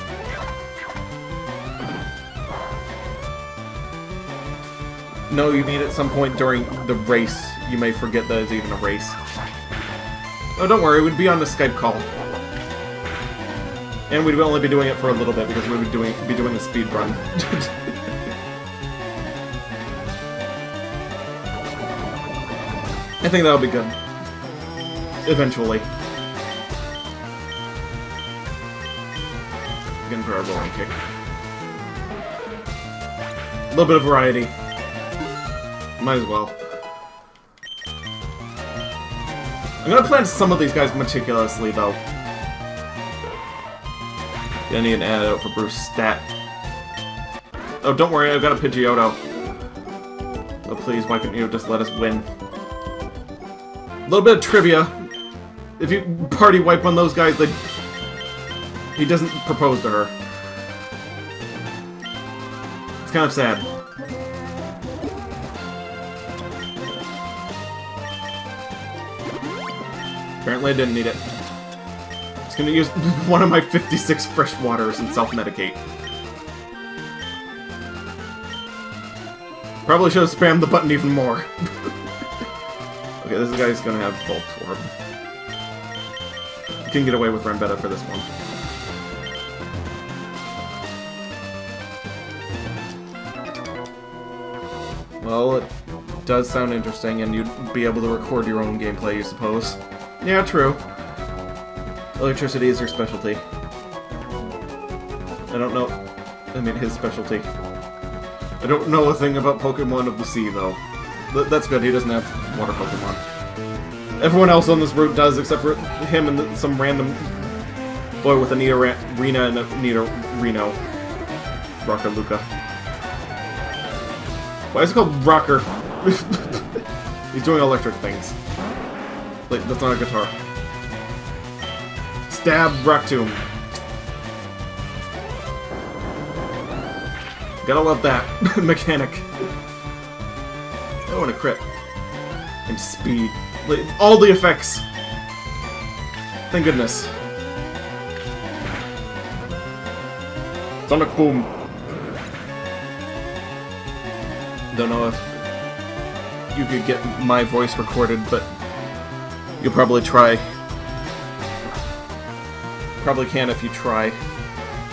No, you mean at some point during the race, you may forget that it's even a race. Oh, don't worry, we'd be on the Skype call. And we'd only be doing it for a little bit because we would be doing a speed run. I think that'll be good. Eventually. Again for our rolling kick. A little bit of variety. Might as well. I'm gonna plan some of these guys meticulously, though. I need an antidote for Bruce stat. Oh, don't worry, I've got a Pidgeotto. Oh, please, why couldn't you just let us win? A little bit of trivia. If you party wipe on those guys, then he doesn't propose to her. It's kind of sad. Apparently I didn't need it. Just gonna use one of my 56 fresh waters and self-medicate. Probably should have spammed the button even more. Okay, this guy's gonna have Voltorb. You can get away with Rambetta for this one. Well, it does sound interesting, and you'd be able to record your own gameplay, you suppose. Yeah, true. Electricity is your specialty. I don't know... I mean, his specialty. I don't know a thing about Pokemon of the sea, though. That's good, he doesn't have water Pokemon. Everyone else on this route does, except for him and some random boy with a Nidorina and a Nidorino. Rocker Luca. Why is it called Rocker? He's doing electric things. Like, that's not a guitar. Stab Rock Tomb. Gotta love that mechanic. Oh, and a crit. And speed. Like, all the effects. Thank goodness. Sonic Boom. Don't know if you could get my voice recorded, but you'll probably try. Probably can if you try.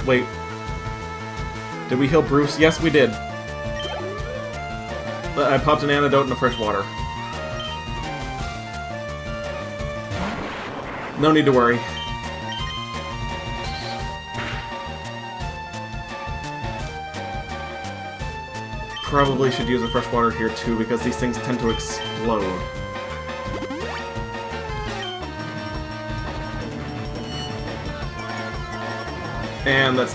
Wait. Did we heal Bruce? Yes, we did. I popped an antidote into fresh water. No need to worry. Probably should use a fresh water here too, because these things tend to explode. And that's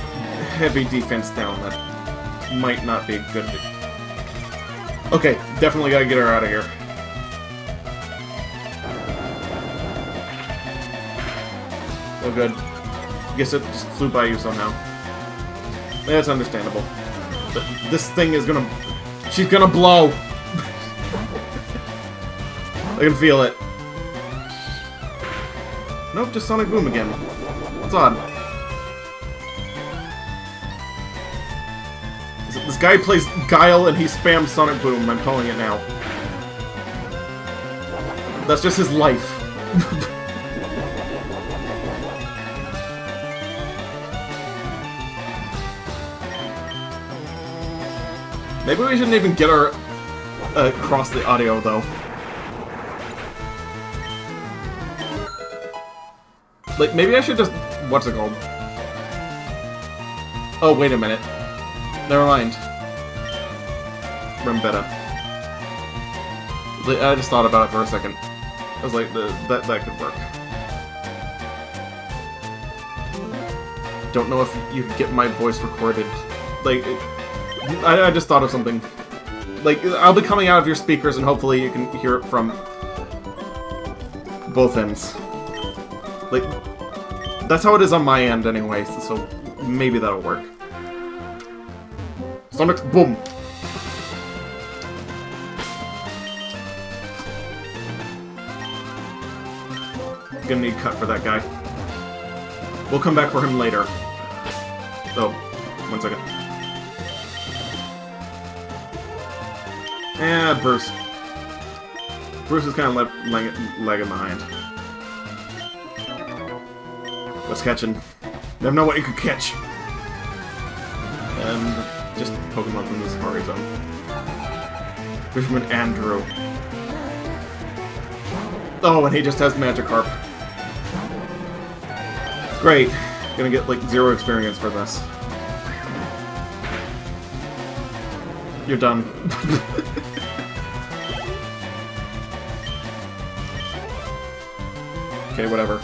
heavy defense down. That might not be good. Okay, definitely gotta get her out of here. Oh good. Guess it just flew by you somehow. That's understandable. But this thing is gonna... She's gonna blow! I can feel it. Nope, just Sonic Boom again. It's odd. This guy plays Guile and he spams Sonic Boom, I'm calling it now. That's just his life. Maybe we shouldn't even get her across the audio, though. Like, maybe I should just... What's it called? Oh, wait a minute. Never mind. Rambetta. I just thought about it for a second. I was like, that could work. Don't know if you could get my voice recorded. Like... I just thought of something. Like, I'll be coming out of your speakers and hopefully you can hear it from both ends. Like, that's how it is on my end anyway, so maybe that'll work. Sonic Boom! Gonna need cut for that guy. We'll come back for him later. Oh, 1 second. And Bruce. Bruce is kind of lagging behind. What's catching? Never know what you could catch. And just Pokemon from the Safari Zone. Fisherman Andrew. Oh, and he just has Magikarp. Great. Gonna get like 0 experience for this. You're done. Okay, whatever.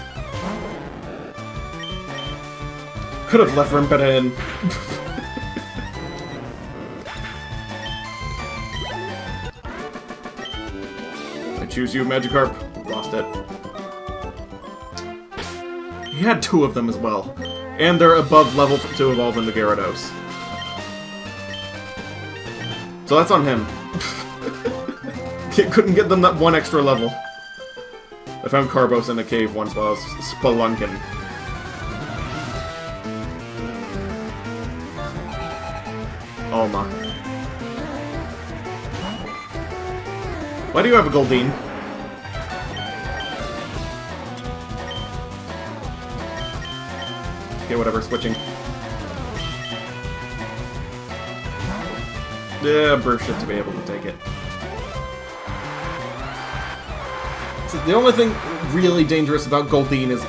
Could have left Rambetta in. I choose you, Magikarp. Lost it. He had 2 of them as well. And they're above level to evolve into Gyarados. So that's on him. Couldn't get them that 1 extra level. I found Carbos in a cave once while I was spelunking. Alma. Why do you have a Goldeen? Okay, whatever, switching. Yeah, burst it to be able to take it. So the only thing really dangerous about Goldeen is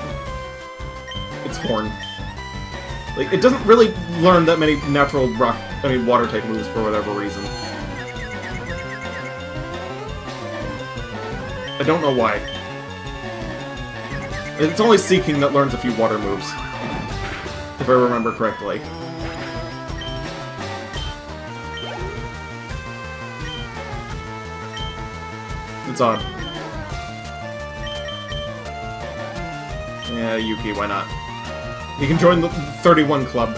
its horn. Like, it doesn't really learn that many natural water-type moves for whatever reason. I don't know why. It's only Seeking that learns a few water moves. If I remember correctly. It's odd. Yeah, Yuki, why not? He can join the 31 club.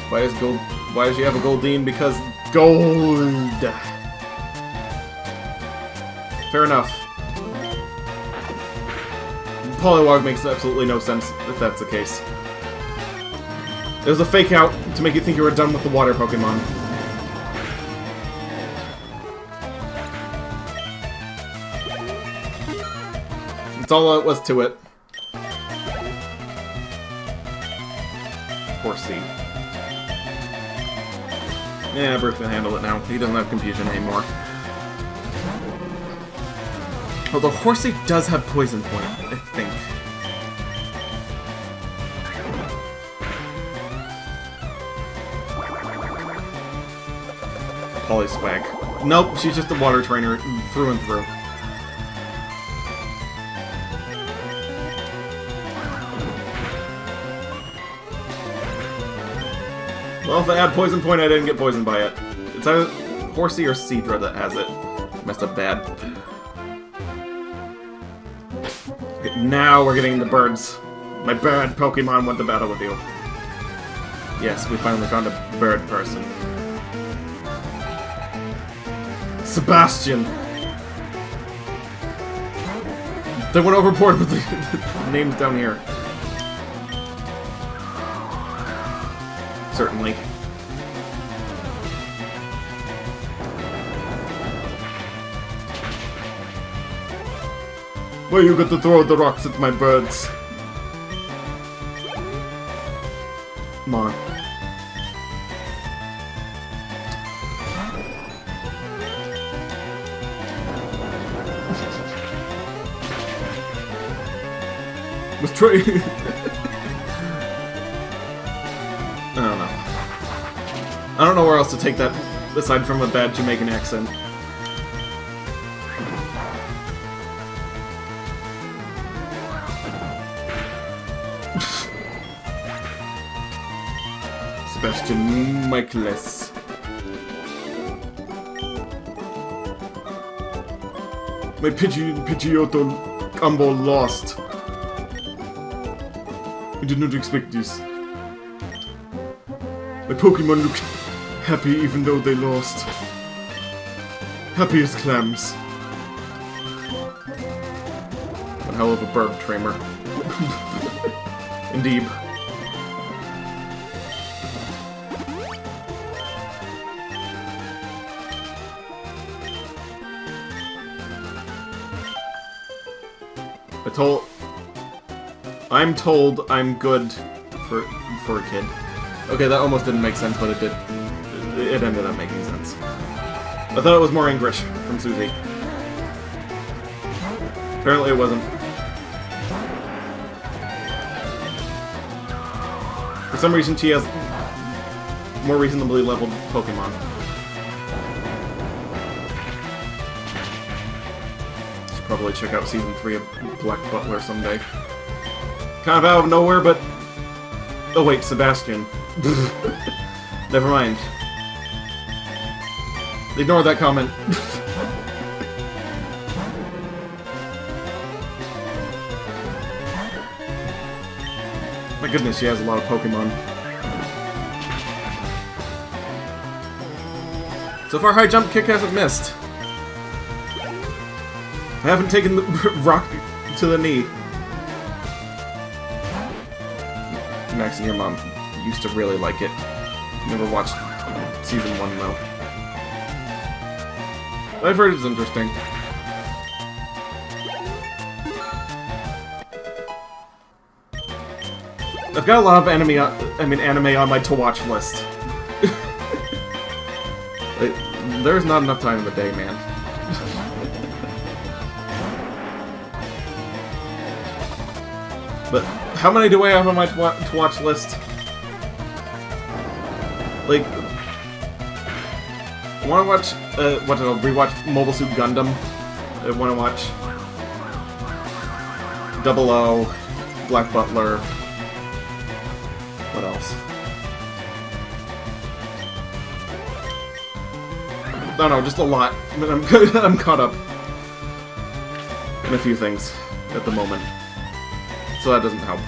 Why does she have a Goldeen? Because gold! Fair enough. Poliwag makes absolutely no sense if that's the case. It was a fake out to make you think you were done with the water Pokemon. That's all it was to it. Horsey. Yeah, Bruce can handle it now. He doesn't have confusion anymore. Although Horsey does have Poison Point, I think. Polyswag. Nope, she's just a water trainer through and through. Well, if I had Poison Point, I didn't get poisoned by it. It's either Horsey or Seadra that has it. Messed up bad. Okay, now we're getting the birds. My bird Pokemon went to battle with you. Yes, we finally found a bird person. Sebastian! They went overboard with the names down here. Certainly. Why you got to throw the rocks at my birds? Come on. Was trying. I don't know where else to take that, aside from a bad Jamaican accent. Sebastian Michaelis. My Pidgeotto combo lost. I did not expect this. My Pokemon look happy even though they lost. Happy as clams. One hell of a bird trainer. Indeed. I'm told I'm good for a kid. Okay, that almost didn't make sense, but it did. It ended up making sense. I thought it was more English from Susie. Apparently it wasn't. For some reason she has more reasonably leveled Pokemon. Should probably check out Season 3 of Black Butler someday. Kind of out of nowhere, but... Oh wait, Sebastian. Never mind. Ignore that comment. My goodness, she has a lot of Pokemon. So far, High Jump Kick hasn't missed. I haven't taken the rock to the knee. Max and your mom used to really like it. Never watched season 1 though. I've heard it's interesting. I've got a lot of anime on my to-watch list. There's not enough time in the day, man. But how many do I have on my to-watch list? Like, I want to watch, rewatch Mobile Suit Gundam. I want to watch Double O, Black Butler. What else? No, just a lot. I'm caught up in a few things at the moment, so that doesn't help.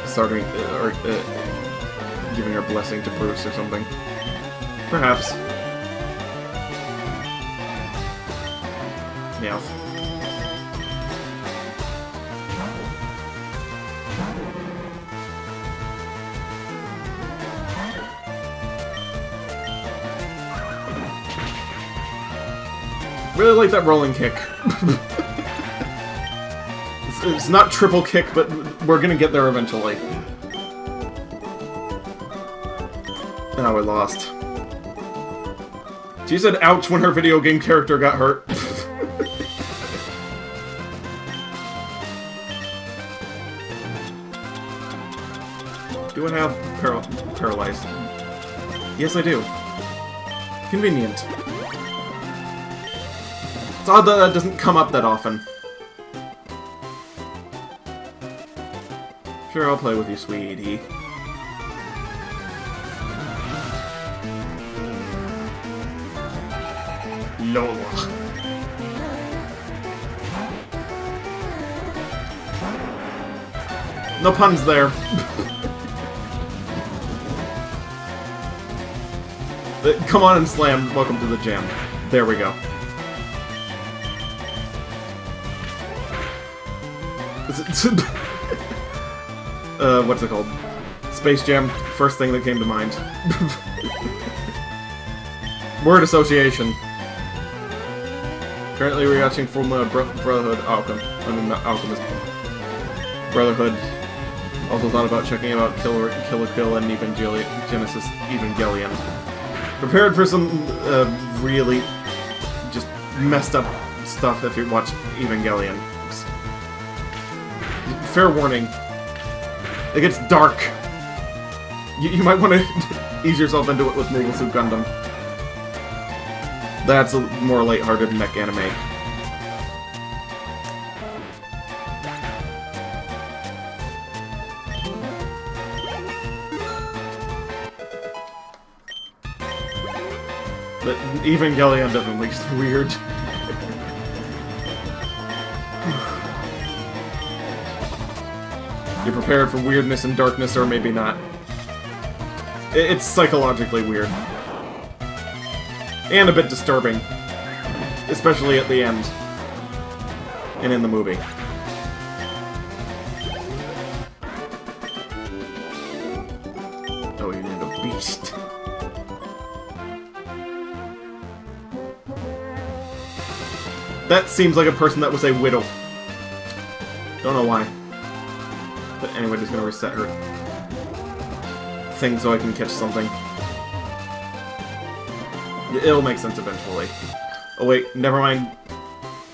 Starting or giving her blessing to Bruce or something, perhaps. Yeah. Really like that rolling kick. It's not triple kick, but we're gonna get there eventually. Oh, we lost. She said ouch when her video game character got hurt. Do I have paralyzed? Yes, I do. Convenient. It's odd that that doesn't come up that often. Sure, I'll play with you, sweetie. Lola. No puns there. Come on and slam. Welcome to the jam. There we go. What's it called? Space Jam. First thing that came to mind. Word association. Currently rewatching Fullmetal Brotherhood not Alchemist. Brotherhood. Also thought about checking out Kill la Kill and Genesis Evangelion. Prepared for some really just messed up stuff if you watch Evangelion. Fair warning. It gets dark. You might want to ease yourself into it with Mobile Suit Gundam. That's a more lighthearted mech anime. But Evangelion definitely is weird. You're prepared for weirdness and darkness, or maybe not. It's psychologically weird. And a bit disturbing. Especially at the end. And in the movie. Oh, you need a beast. That seems like a person that was a widow. Don't know why. But anyway, just gonna reset her thing so I can catch something. It'll make sense eventually. Oh wait, never mind.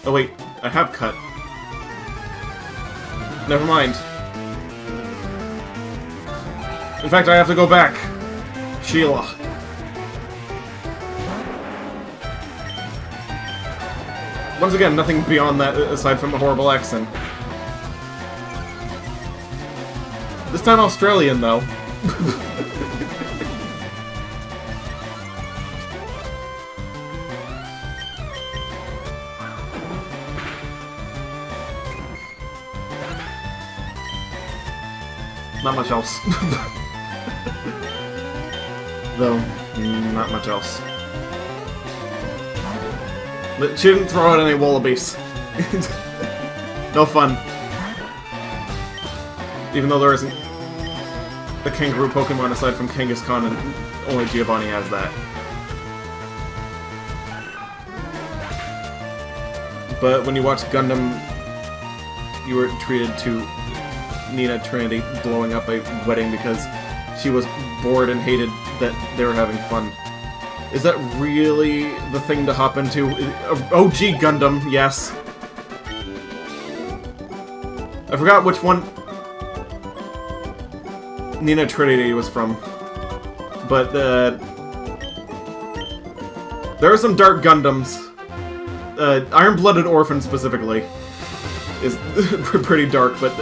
Oh wait, I have cut. Never mind. In fact, I have to go back. Sheila. Once again, nothing beyond that aside from a horrible accent. This time Australian, though. Not much else. Though, not much else. She didn't throw out any wallabies. No fun. Even though there isn't a kangaroo Pokemon aside from Kangaskhan, and only Giovanni has that. But when you watch Gundam, you were treated to Nina Trinity blowing up a wedding because she was bored and hated that they were having fun. Is that really the thing to hop into? OG Gundam, yes. I forgot which one Nina Trinity was from. But, there are some dark Gundams. Iron-Blooded Orphan, specifically, is pretty dark, but,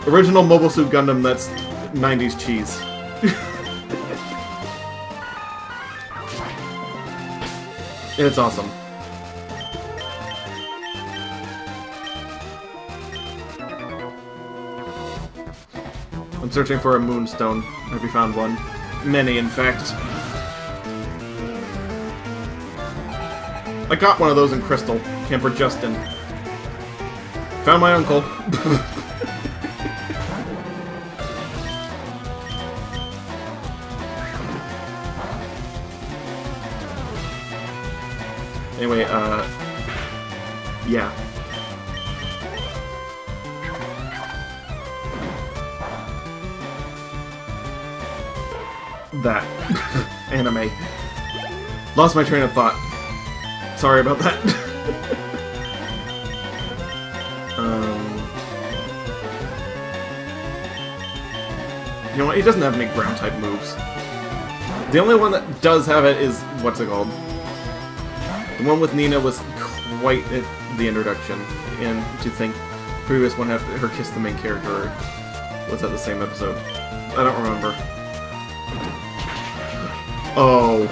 original Mobile Suit Gundam, that's 90s cheese. It's awesome. I'm searching for a moonstone. Have you found one? Many, in fact. I got one of those in Crystal. Camper Justin. Found my uncle. Anyway, yeah. That. Anime. Lost my train of thought. Sorry about that. You know what? He doesn't have any ground-type moves. The only one that does have it is... what's it called? The one with Nina was quite the introduction, and to think previous one had her kiss the main character, or was that the same episode? I don't remember. Oh.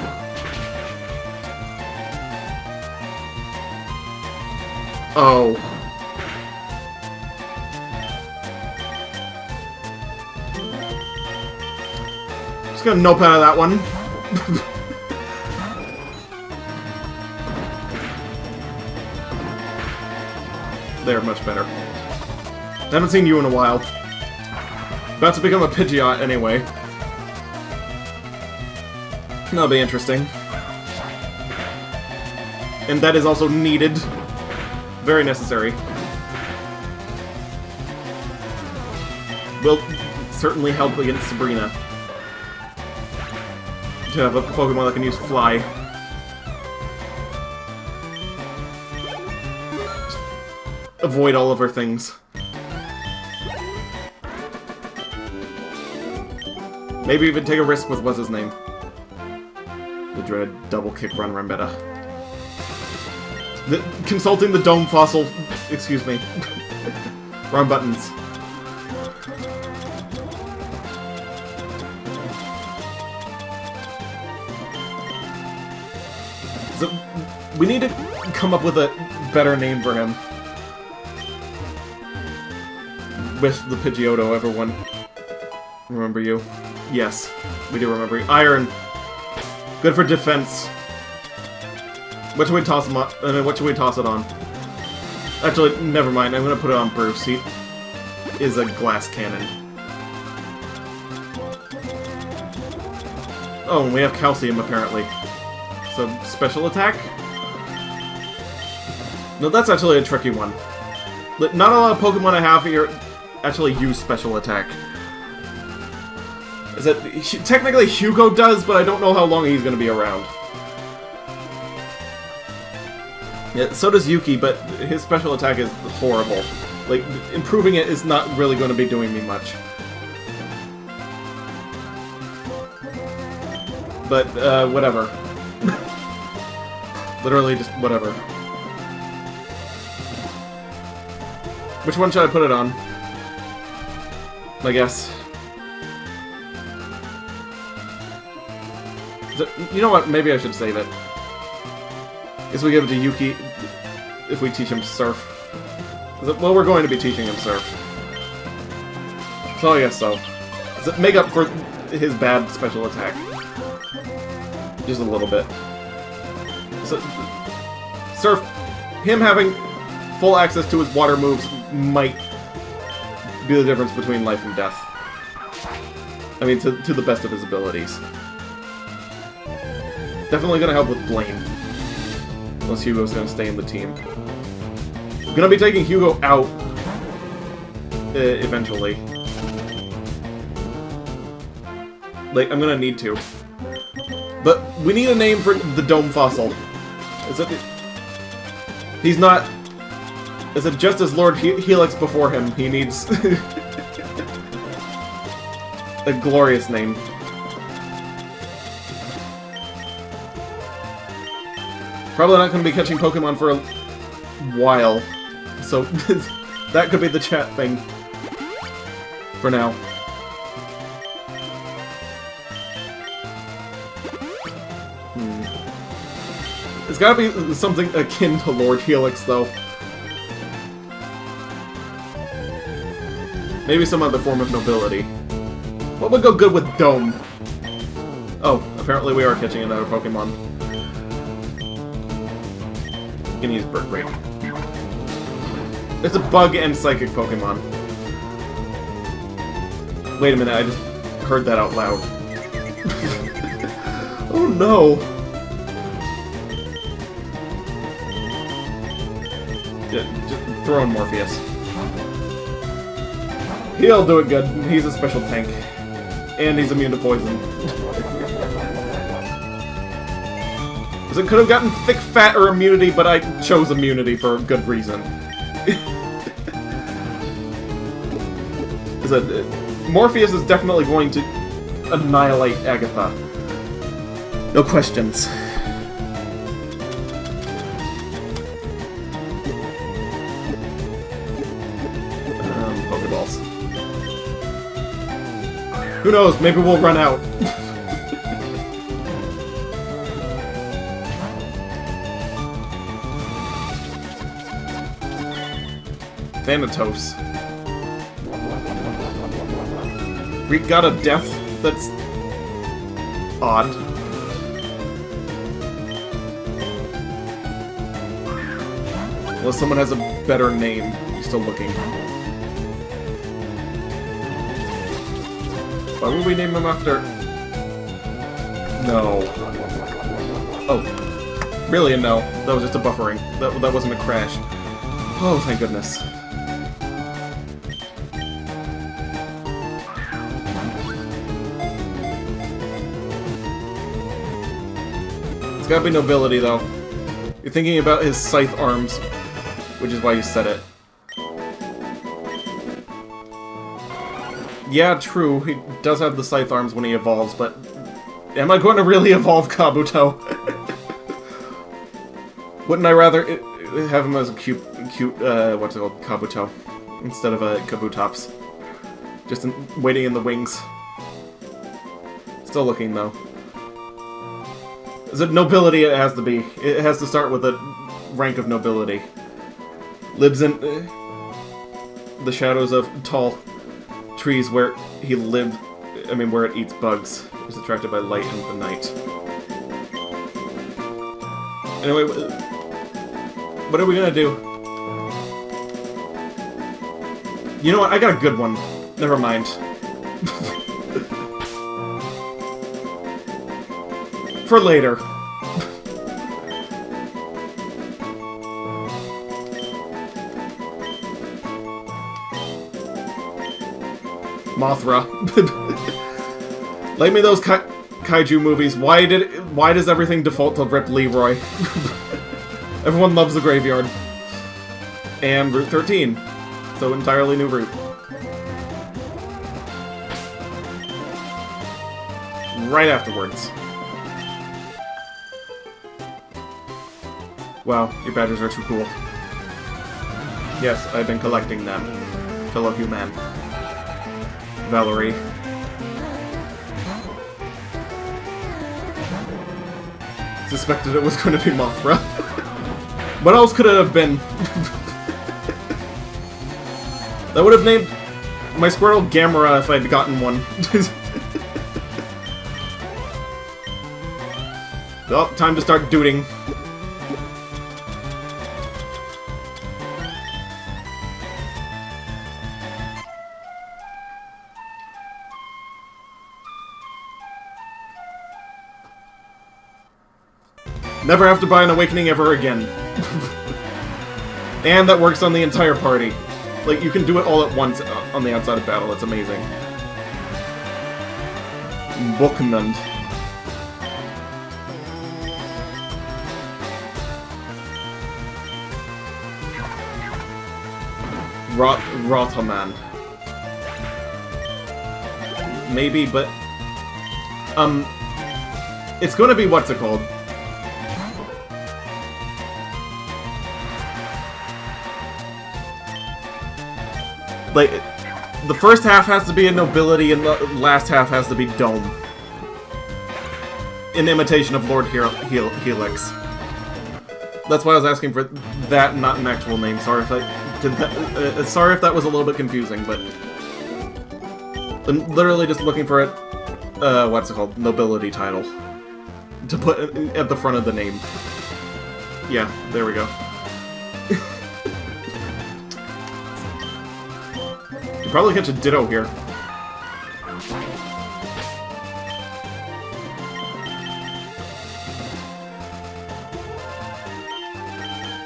Oh. Just gonna nope out of that one. They're much better. Haven't seen you in a while. About to become a Pidgeot anyway. That'll be interesting. And that is also needed. Very necessary. Will certainly help against Sabrina. To have a Pokemon that can use Fly. Avoid all of her things. Maybe even take a risk with what's his name. The dreaded double kick run Rambetta. Consulting the dome fossil. Excuse me. Wrong buttons. So, we need to come up with a better name for him. With the Pidgeotto, everyone. Remember you? Yes, we do remember you. Iron. Good for defense. What should we toss him on? I mean, what should we toss it on? Actually, never mind. I'm gonna put it on Bruce. He is a glass cannon. Oh, and we have calcium apparently. So, special attack? No, that's actually a tricky one. Not a lot of Pokemon I have here actually use special attack. Is that technically Hugo does, but I don't know how long he's going to be around. Yeah, so does Yuki, but his special attack is horrible. Like, improving it is not really going to be doing me much. But, whatever. Literally just whatever. Which one should I put it on? I guess. You know what? Maybe I should save it. Guess we give it to Yuki if we teach him Surf. Well, we're going to be teaching him Surf. So I guess so. Does it make up for his bad special attack? Just a little bit. So, Surf, him having full access to his water moves might be the difference between life and death. I mean, to the best of his abilities. Definitely gonna help with Blaine. Unless Hugo's gonna stay in the team. I'm gonna be taking Hugo out eventually. Like, I'm gonna need to. But we need a name for the Dome Fossil. Is it... He's not... Is it just as Lord Helix before him? He needs... a glorious name. Probably not going to be catching Pokemon for a while. So, that could be the chat thing. For now. It's gotta be something akin to Lord Helix, though. Maybe some other form of nobility. What would go good with Dome? Oh, apparently we are catching another Pokemon. Gonna use Bird Break. It's a bug and psychic Pokemon. Wait a minute, I just heard that out loud. Oh no! Just throw in Morpheus. He'll do it good. He's a special tank. And he's immune to poison. So it could have gotten thick, fat, or immunity, but I chose immunity for a good reason. Morpheus is definitely going to annihilate Agatha. No questions. Pokeballs. Who knows? Maybe we'll run out. Thanatos. We got a death that's odd. Unless someone has a better name. I'm still looking. Why would we name him after... No. Oh. Really a no. That was just a buffering. That wasn't a crash. Oh, thank goodness. It's gotta be nobility, though. You're thinking about his scythe arms, which is why you said it. Yeah, true, he does have the scythe arms when he evolves, but... Am I going to really evolve Kabuto? Wouldn't I rather have him as a cute, what's it called, Kabuto, instead of a Kabutops? Just waiting in the wings. Still looking, though. Is it nobility? It has to be. It has to start with a rank of nobility. Lives in the shadows of tall trees where he lived, I mean, where it eats bugs. Is attracted by light in the night. Anyway, what are we gonna do? You know what? I got a good one. Never mind. For later. Mothra. Like me those kaiju movies. Why does everything default to Rip Leroy? Everyone loves the graveyard. And Route 13. So entirely new route. Right afterwards. Wow, your badges are too cool. Yes, I've been collecting them. Fellow human. Valerie. Suspected it was going to be Mothra. What else could it have been? That would have named my Squirtle Gamera if I'd gotten one. Well, time to start duding. Never have to buy an awakening ever again. And that works on the entire party. Like, you can do it all at once on the outside of battle. It's amazing. Pokémon. Rotaman. Maybe, but... It's gonna be what's it called? Like, the first half has to be a nobility and the last half has to be dome. In imitation of Lord Helix. That's why I was asking for that, not an actual name. Sorry if I did that. Sorry if that was a little bit confusing, but I'm literally just looking for it. What's it called? Nobility title to put at the front of the name. Yeah, there we go. You probably catch a Ditto here.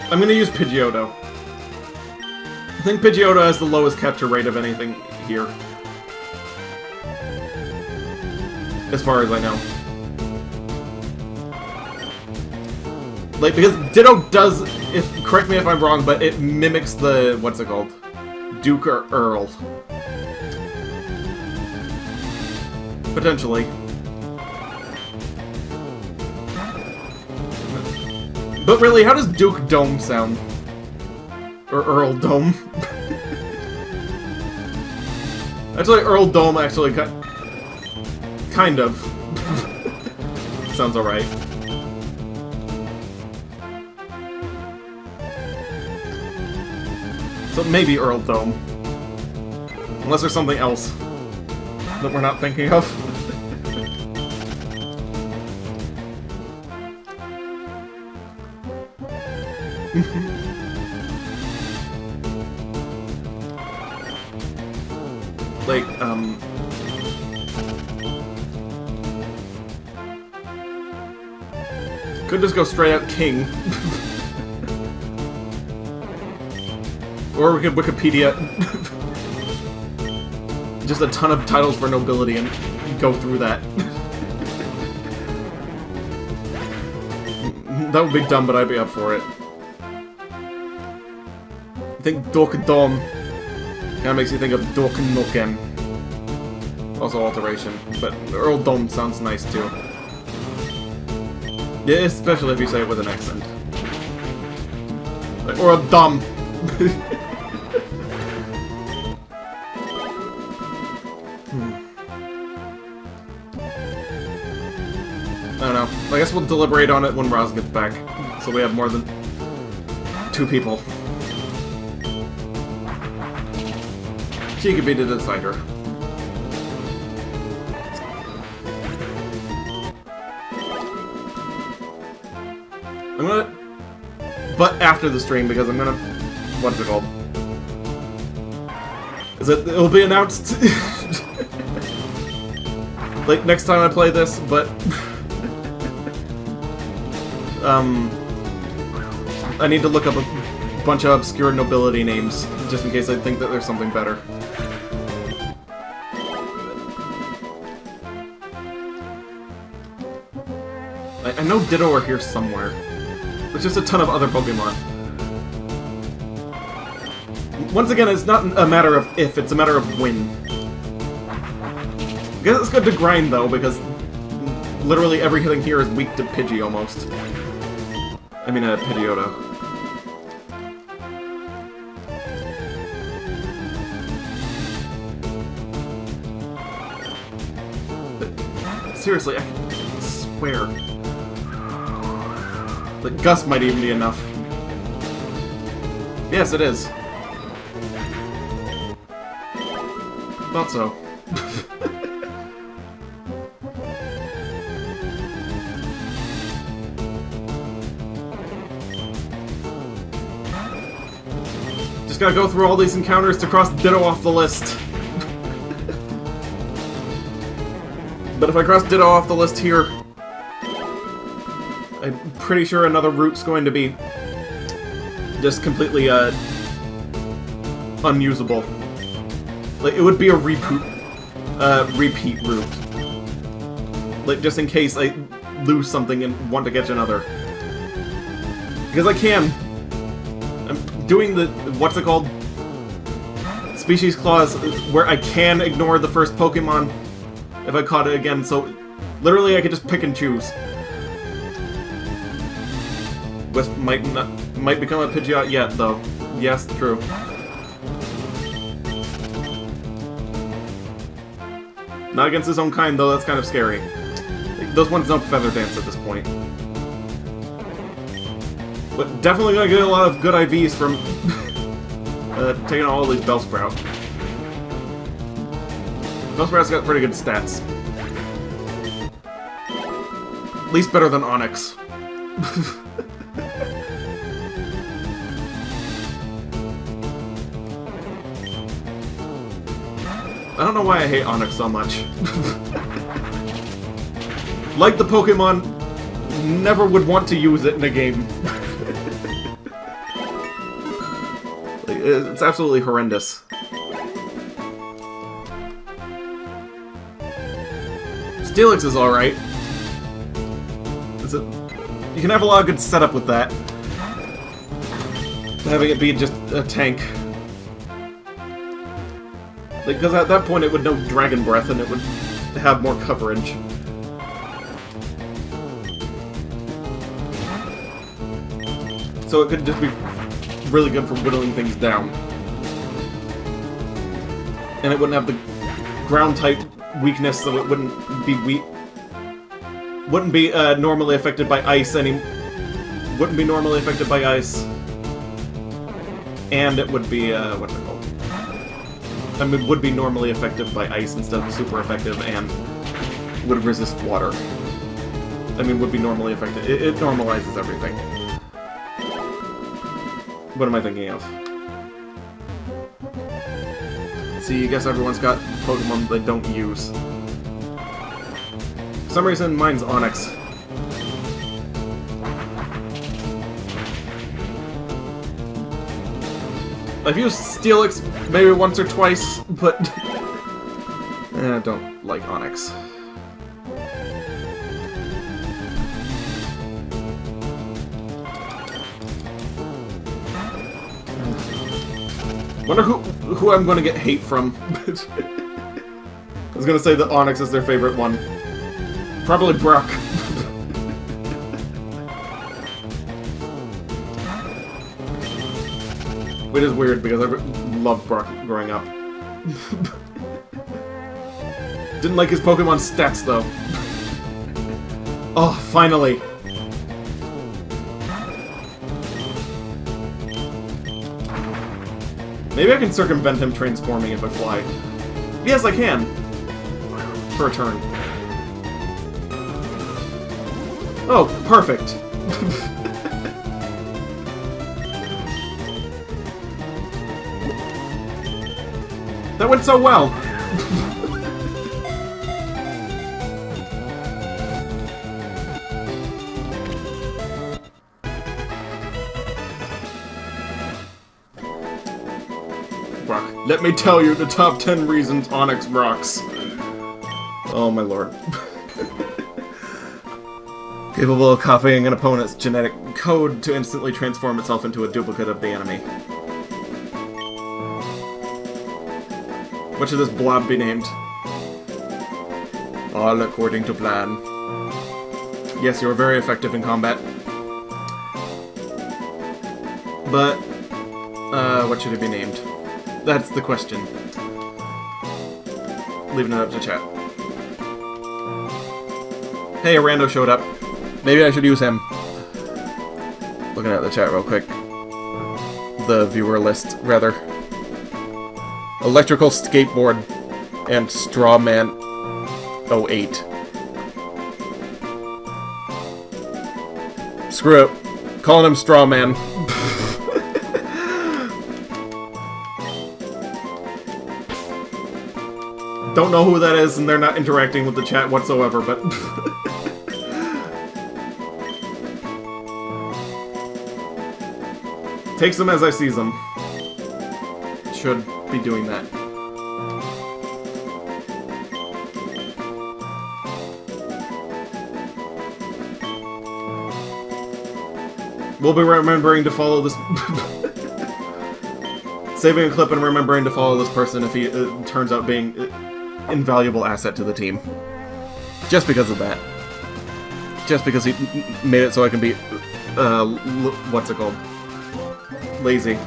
I'm gonna use Pidgeotto. I think Pidgeotto has the lowest capture rate of anything here. As far as I know. Like, because Ditto does, correct me if I'm wrong, but it mimics the, what's it called? Duke or Earl. Potentially. But really, how does Duke Dome sound? Or Earl Dome? Actually, Earl Dome actually kind of. Sounds alright. So maybe Earl Dome. Unless there's something else that we're not thinking of. Like, could just go straight out King. Or we could Wikipedia just a ton of titles for nobility and go through that. That would be dumb, but I'd be up for it. I think Dokadom kinda makes you think of Dokunoken. Also alteration, but Earl Dome sounds nice too. Yeah, especially if you say it with an accent. Like, or a dumb. I don't know. I guess we'll deliberate on it when Roz gets back, so we have more than 2 people. She could be the decider. I'm gonna... But after the stream, because I'm gonna... What's it called? It'll be announced... like, next time I play this, but... I need to look up a bunch of obscure nobility names, just in case I think that there's something better. I know Ditto are here somewhere. There's just a ton of other Pokemon. Once again, it's not a matter of if, it's a matter of when. I guess it's good to grind, though, because literally everything here is weak to Pidgey, almost. I mean, Pidgeotto. But, seriously, I can swear. Like, Gust might even be enough. Yes, it is. Thought so. Just gotta go through all these encounters to cross Ditto off the list. But if I cross Ditto off the list here, I'm pretty sure another route's going to be just completely unusable. Like, it would be a repeat route. Like, just in case I lose something and want to catch another. Because I can. I'm doing the, what's it called? Species clause, where I can ignore the first Pokemon if I caught it again, so literally I could just pick and choose. Wisp might become a Pidgeot yet, though. Yes, true. Not against his own kind, though, that's kind of scary. Those ones don't feather dance at this point. But definitely gonna get a lot of good IVs from taking all these Bellsprout. Bellsprout's got pretty good stats. At least better than Onyx. I don't know why I hate Onyx so much. Like the Pokemon, never would want to use it in a game. It's absolutely horrendous. Steelix is alright. You can have a lot of good setup with that. Having it be just a tank. Like, because at that point it would know Dragon Breath and it would have more coverage. So it could just be really good for whittling things down. And it wouldn't have the ground-type weakness, so it wouldn't be normally affected by ice wouldn't be normally affected by ice. And it would be, what's it called? I mean, would be normally effective by ice instead of super effective, and would resist water. I mean, would be normally effective. It normalizes everything. What am I thinking of? See, I guess everyone's got Pokemon they don't use. For some reason, mine's Onyx. I've used Steelix maybe once or twice, but I don't like Onyx. Wonder who I'm going to get hate from. I was going to say that Onyx is their favorite one. Probably Brock. Which is weird because I loved Brock growing up. Didn't like his Pokemon stats though. Oh, finally. Maybe I can circumvent him transforming if I fly. Yes, I can! For a turn. Oh, perfect! That went so well! Let me tell you the top 10 reasons Onyx rocks. Oh my lord. Capable of copying an opponent's genetic code to instantly transform itself into a duplicate of the enemy. What should this blob be named? All according to plan. Yes, you are very effective in combat. But, what should it be named? That's the question. Leaving it up to chat. Hey, a rando showed up. Maybe I should use him. Looking at the chat real quick. The viewer list, rather. Electrical Skateboard and Strawman 08. Screw it. Calling him Strawman. Don't know who that is, and they're not interacting with the chat whatsoever, but... Takes them as I sees them. Should be doing that. We'll be remembering to follow this... Saving a clip and remembering to follow this person if he turns out being an invaluable asset to the team. Just because of that. Just because he made it so I can be, what's it called? Lazy.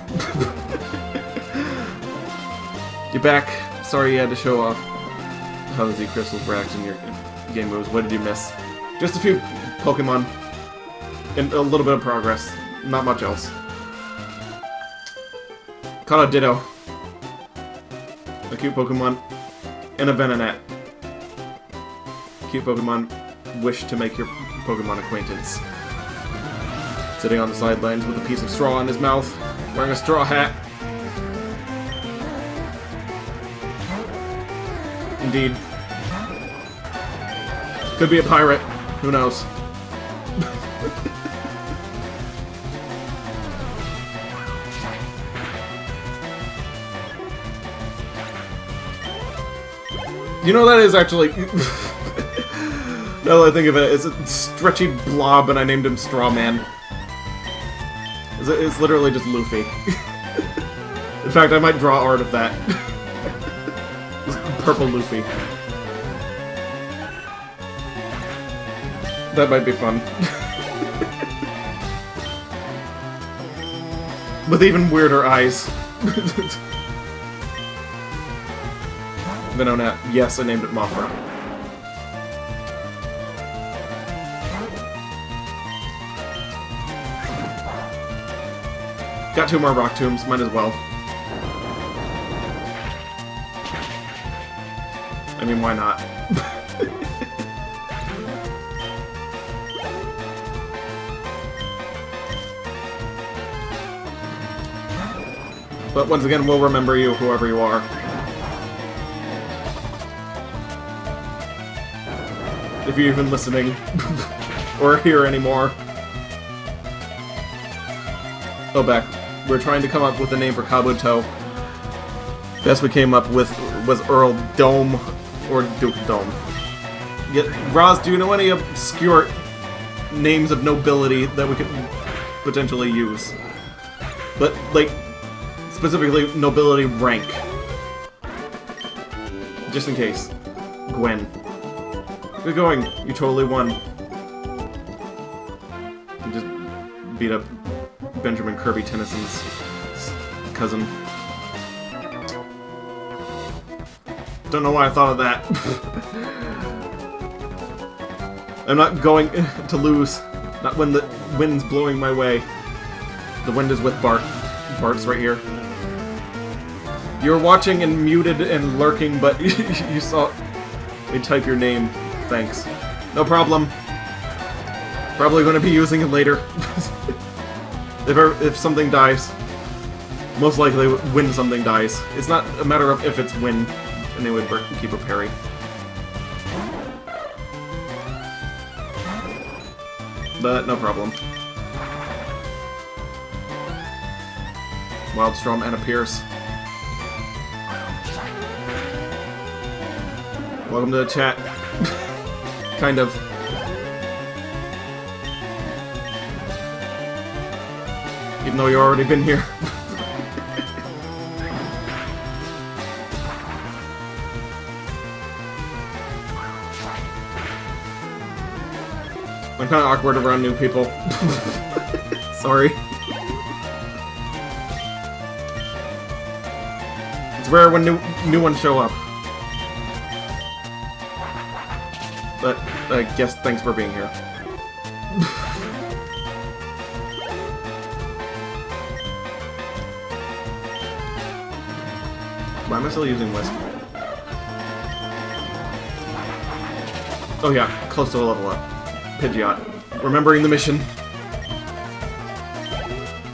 You're back. Sorry you had to show off how the crystals react in your game moves. What did you miss? Just a few Pokemon. And a little bit of progress. Not much else. Caught a Ditto. A cute Pokemon. And a Venonat. Cute Pokemon wish to make your Pokemon acquaintance. Sitting on the sidelines with a piece of straw in his mouth. Wearing a straw hat. Indeed. Could be a pirate. Who knows? You know, that is actually... Now that I think of it, it's a stretchy blob and I named him Straw Man. It's literally just Luffy. In fact, I might draw art of that. Purple Luffy. That might be fun. With even weirder eyes. Venonat. Yes, I named it Mothra. Got 2 more rock tombs, might as well. I mean, why not? But once again, we'll remember you, whoever you are. If you're even listening, or here anymore. Oh, back. We're trying to come up with a name for Kabuto. Best we came up with was Earl Dome, or Duke Dome. Roz, do you know any obscure names of nobility that we could potentially use? But, like, specifically nobility rank. Just in case. Gwen. Good going. You totally won. You just beat up Benjamin Kirby Tennyson's cousin. Don't know why I thought of that. I'm not going to lose. Not when the wind's blowing my way. The wind is with Bart. Bart's right here. You're watching and muted and lurking, but you saw me type your name. Thanks. No problem. Probably going to be using it later. If something dies. Most likely when something dies. It's not a matter of if it's when, and they would keep a parry. But no problem. Wildstrom and a Pierce. Welcome to the chat. Kind of. Even though you've already been here. I'm kind of awkward around new people. Sorry. It's rare when new ones show up. But I guess thanks for being here. Why am I still using Wisp? Oh yeah, close to a level up. Pidgeot. Remembering the mission.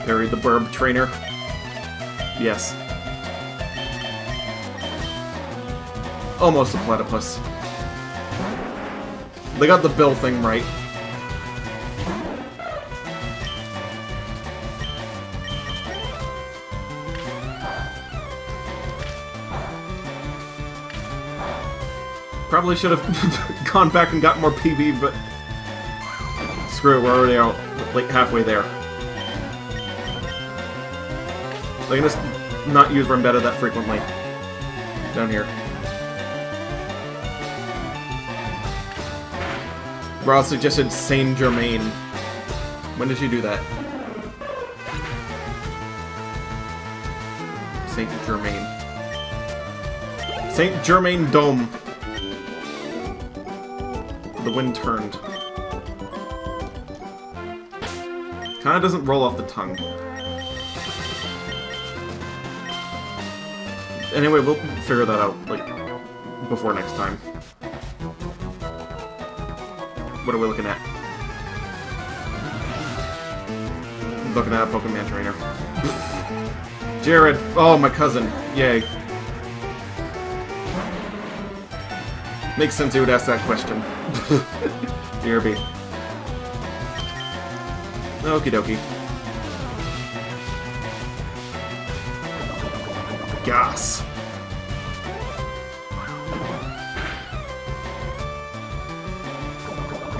Parried the Burb trainer. Yes. Almost a platypus. They got the bill thing right. Probably should have gone back and got more PB, but screw it, we're already out, like, halfway there. I can just not use Rembetta that frequently. Down here. Ross suggested Saint Germain. When did she do that? Saint Germain. Saint Germain Dome. The wind turned. Kinda doesn't roll off the tongue. Anyway, we'll figure that out, like, before next time. What are we looking at? Looking at a Pokemon trainer. Jared! Oh, my cousin. Yay. Makes sense he would ask that question. BRB. Okie dokie. Gas.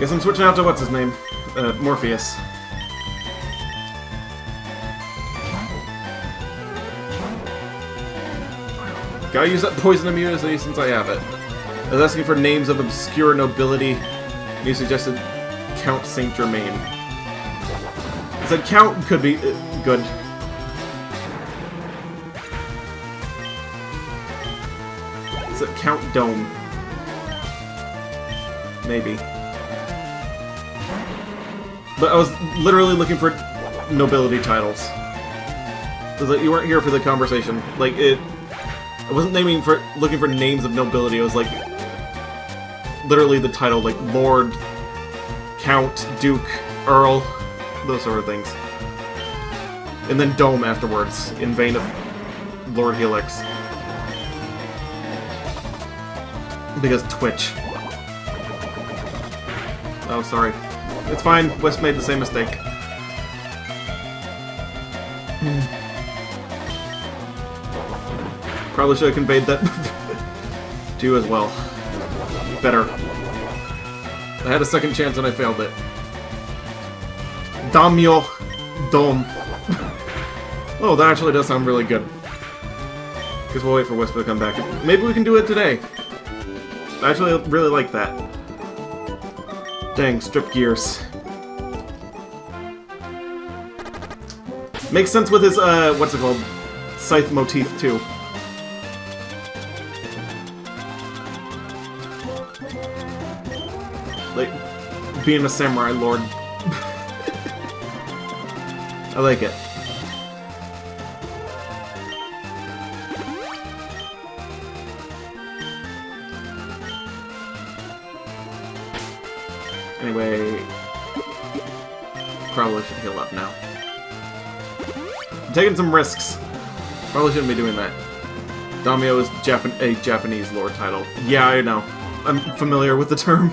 Guess I'm switching out to what's his name? Morpheus. Gotta use that poison immunity since I have it. I was asking for names of obscure nobility, and you suggested Count Saint Germain. I said Count could be good. Is it Count Dome? Maybe. But I was literally looking for nobility titles. Because like, you weren't here for the conversation. Like, I wasn't looking for names of nobility, it was like literally the title, like Lord, Count, Duke, Earl, those sort of things. And then Dome afterwards, in vein of Lord Helix. Because Twitch. Oh, sorry. It's fine, West made the same mistake. Probably should have conveyed that to you as well. Better. I had a second chance and I failed it. Damyo Dome. Oh, that actually does sound really good. Guess we'll wait for Whisper to come back. Maybe we can do it today. I actually really like that. Dang, strip gears. Makes sense with his, what's it called? Scythe motif, too. Like, being a samurai lord. I like it. Anyway, probably should heal up now. I'm taking some risks. Probably shouldn't be doing that. Damio is a Japanese lore title. Yeah, I know. I'm familiar with the term.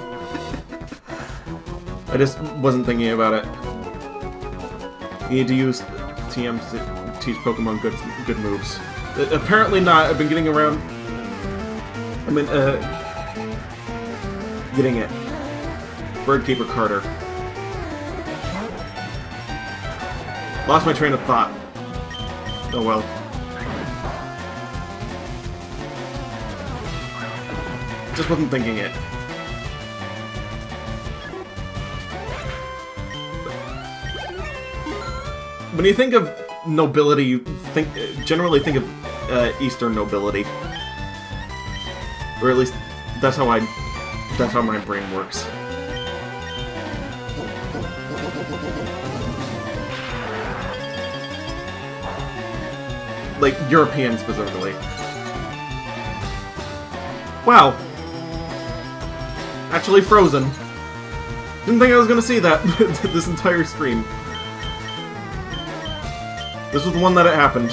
I just wasn't thinking about it. You need to use TMs to teach Pokemon good moves. Apparently not. I've been getting around. I mean, getting it. Birdkeeper Carter. Lost my train of thought. Oh well. Just wasn't thinking it. When you think of nobility, you generally think of Eastern nobility, or at least that's how my brain works. Like European specifically. Wow. Actually frozen. Didn't think I was gonna see that this entire stream. This was the one that it happened.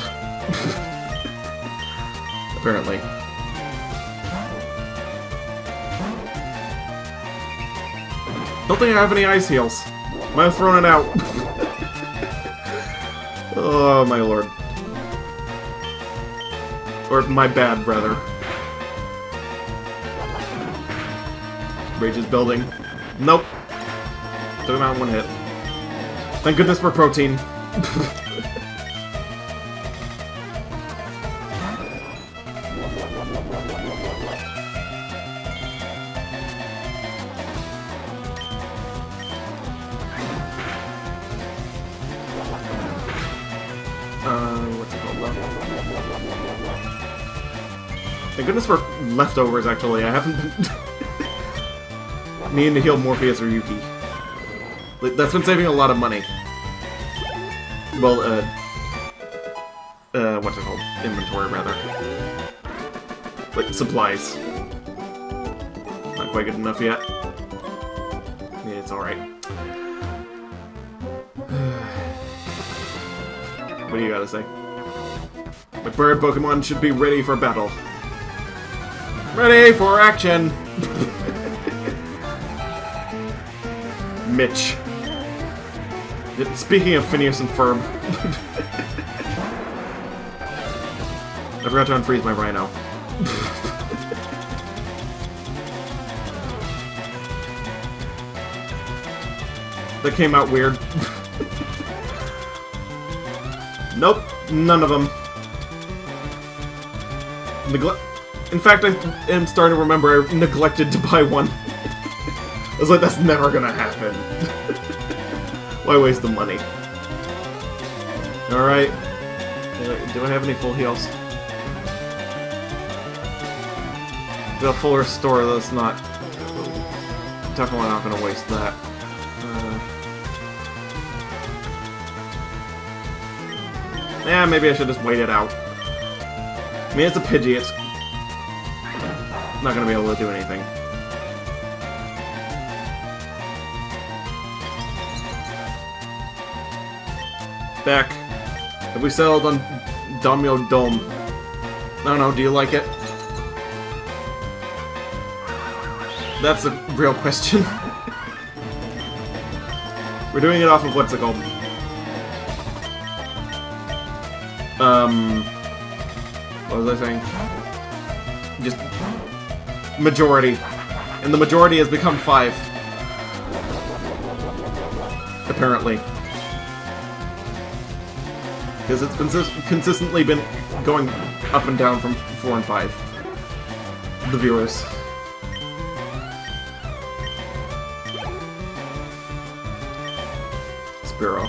Apparently. Don't think I have any ice heals. Might have thrown it out. Oh my lord. Or my bad, rather. Rage is building. Nope. Took him out in one hit. Thank goodness for protein. What's it called? Thank goodness for leftovers, actually. I haven't been needing to heal Morpheus or Yuki. That's been saving a lot of money. Well, what's it called? Inventory, rather. Like, supplies. Not quite good enough yet. Yeah, it's alright. What do you gotta say? My bird Pokemon should be ready for battle. Ready for action! Mitch. Speaking of Phineas and Ferb. I forgot to unfreeze my Rhino. That came out weird. Nope, none of them. In fact, I am starting to remember I neglected to buy one. I was like, that's never gonna happen. Why waste the money? Alright. Do I have any full heals? The full restore, that's not... Definitely not gonna waste that. Yeah, maybe I should just wait it out. I mean, it's a Pidgey, it's not gonna be able to do anything. Back. Have we settled on Domyo Dome? I don't know, do you like it? That's a real question. We're doing it off of what's it called? What was I saying? Just majority. And the majority has become 5. Apparently. Because it's been consistently been going up and down from 4 and 5. The viewers. Spearow.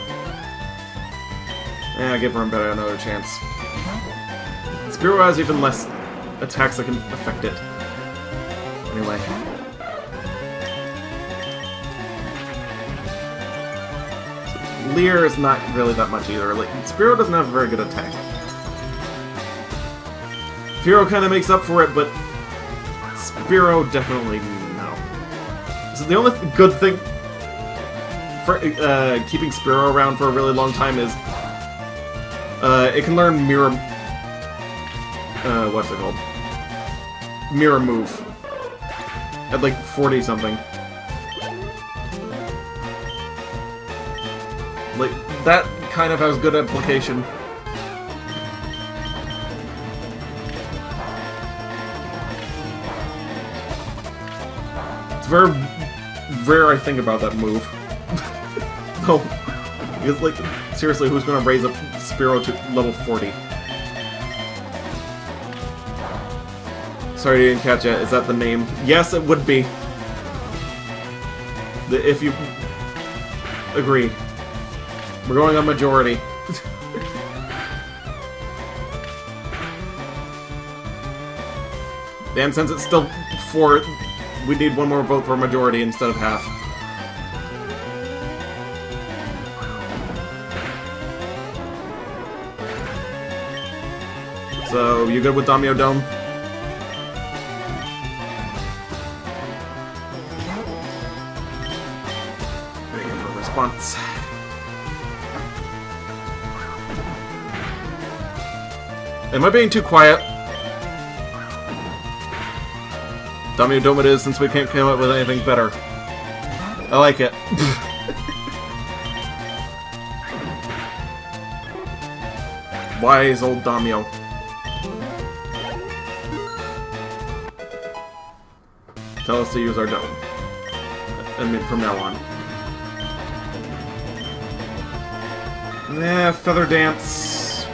Yeah, give Rumbetta another chance. Spearow has even less attacks that can affect it. Anyway. Leer is not really that much either. Like, Spearow doesn't have a very good attack. Fearow kind of makes up for it, but Spearow definitely no. So the only good thing for keeping Spearow around for a really long time is it can learn Mirror... what's it called? Mirror Move. At like 40-something. Like, that kind of has good application. It's very rare I think about that move. No. Because, like, seriously, who's gonna raise a Spearow to level 40? Sorry, I didn't catch it. Is that the name? Yes, it would be. If you agree. We're going on majority. And since it's still 4, we need one more vote for majority instead of half. So, you good with Domyo Dome? Waiting for a response. Am I being too quiet? Domyo Dome it is, since we can't come up with anything better. I like it. Wise old Domyo. Tell us to use our dome. I mean, from now on. Nah, Feather Dance.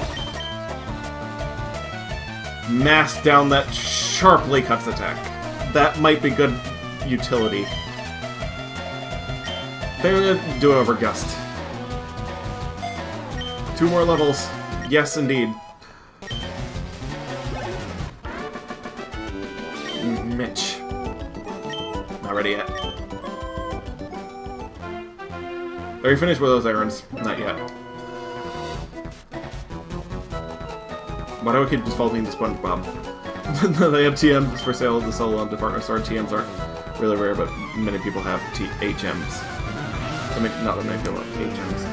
Mass down that sharply cuts attack. That might be good utility. They're gonna do it over Gust. 2 more levels. Yes, indeed. Mitch. Not ready yet. Are you finished with those errands? Not yet. Why do I keep defaulting to SpongeBob? They have TMs for sale at the solo department store. TMs aren't really rare, but many people have HMs. I mean, not that many people have HMs.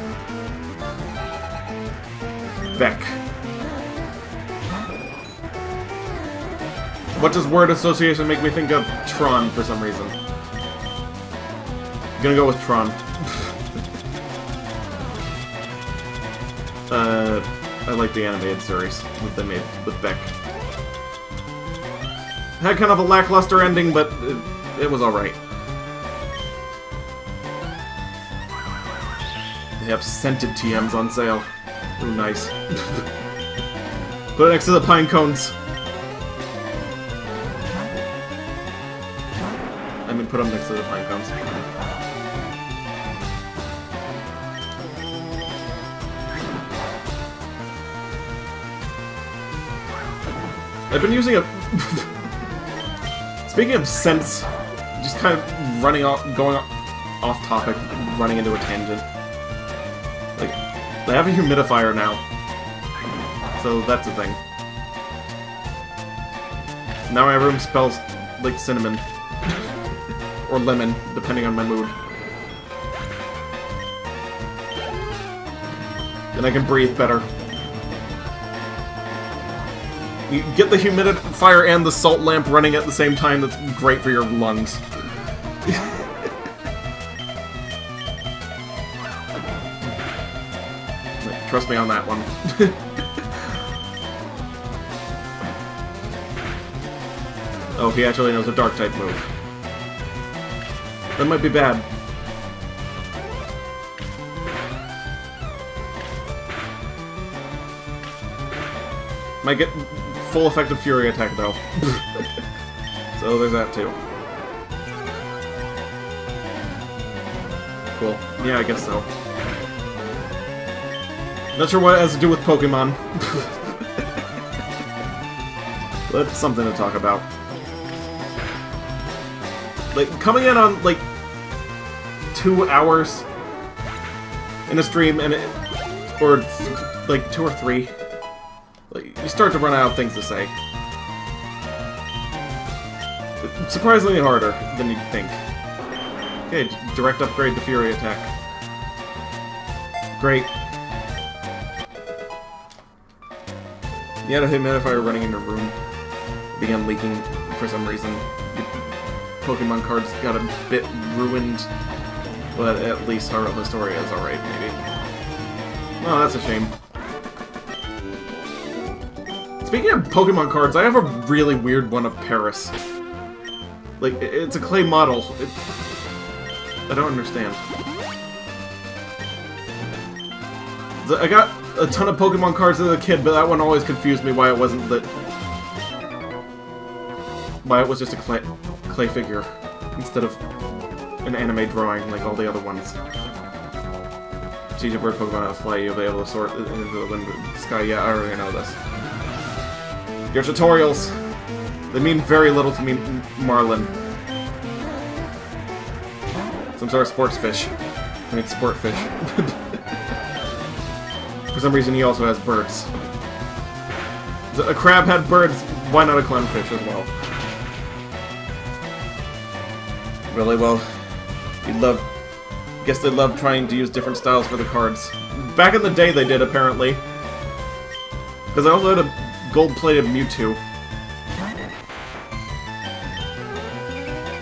Beck. What does word association make me think of? Tron, for some reason. I'm gonna go with Tron. I like the animated series that they made with Beck. Had kind of a lackluster ending, but it was alright. They have scented TMs on sale. Ooh, nice. Put it next to the pine cones. I mean, put them next to the pine cones. I've been using a... Speaking of scents, just kind of going off topic, running into a tangent. Like, they have a humidifier now. So that's a thing. Now my room smells like cinnamon. Or lemon, depending on my mood. And I can breathe better. You get the humidifier and the salt lamp running at the same time, that's great for your lungs. Trust me on that one. Oh, he actually knows a dark type move. That might be bad. Might get full effective Fury attack, though. So there's that, too. Cool. Yeah, I guess so. Not sure what it has to do with Pokemon. But it's something to talk about. Like, coming in on, like, 2 hours in a stream, and or, like, 2 or 3. Like, you start to run out of things to say. It's surprisingly harder than you'd think. Okay, direct upgrade the Fury attack. Great. You had a humidifier running in your room. It began leaking for some reason. Your Pokemon cards got a bit ruined, but at least Haro Historia is alright, maybe. Oh, that's a shame. Speaking of Pokemon cards, I have a really weird one of Paris. Like, it's a clay model. I don't understand. I got a ton of Pokemon cards as a kid, but that one always confused me why it wasn't the... Why it was just a clay figure, instead of an anime drawing like all the other ones. Teach a bird Pokemon how to fly, you'll be able to soar into the wind and the sky. Yeah, I already know this. Your tutorials! They mean very little to me, Marlin. Some sort of sports fish. I mean, sport fish. For some reason, he also has birds. A crab had birds, why not a clownfish as well? Really, well, guess they love trying to use different styles for the cards. Back in the day, they did, apparently. Because I also had a gold-plated Mewtwo.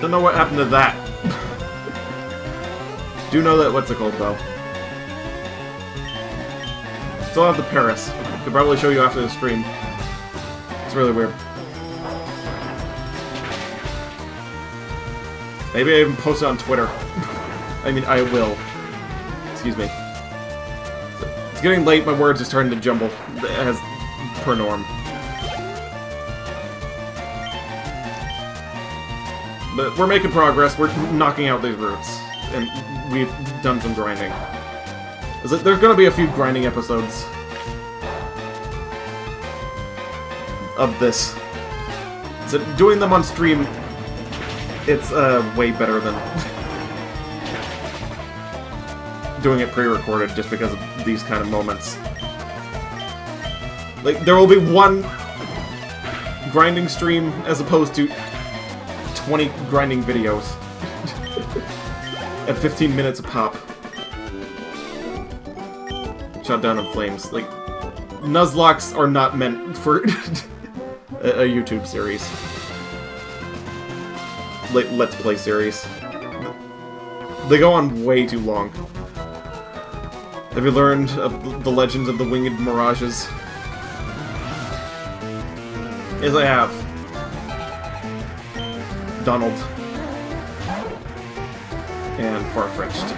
Don't know what happened to that. Do know that, what's it called, though? Still have the Paris. Could probably show you after the stream. It's really weird. Maybe I even post it on Twitter. I mean, I will. Excuse me. It's getting late, my words are starting to jumble, as per norm. But we're making progress, we're knocking out these routes, and we've done some grinding. There's gonna be a few grinding episodes of this. So doing them on stream, it's way better than doing it pre-recorded just because of these kind of moments. Like, there will be one grinding stream as opposed to 20 grinding videos at 15 minutes a pop. Shot down in flames. Like, Nuzlocks are not meant for a YouTube series. Like, Let's Play series. They go on way too long. Have you learned of the legends of the winged mirages? Yes, I have. Donald. And Farfetch'd.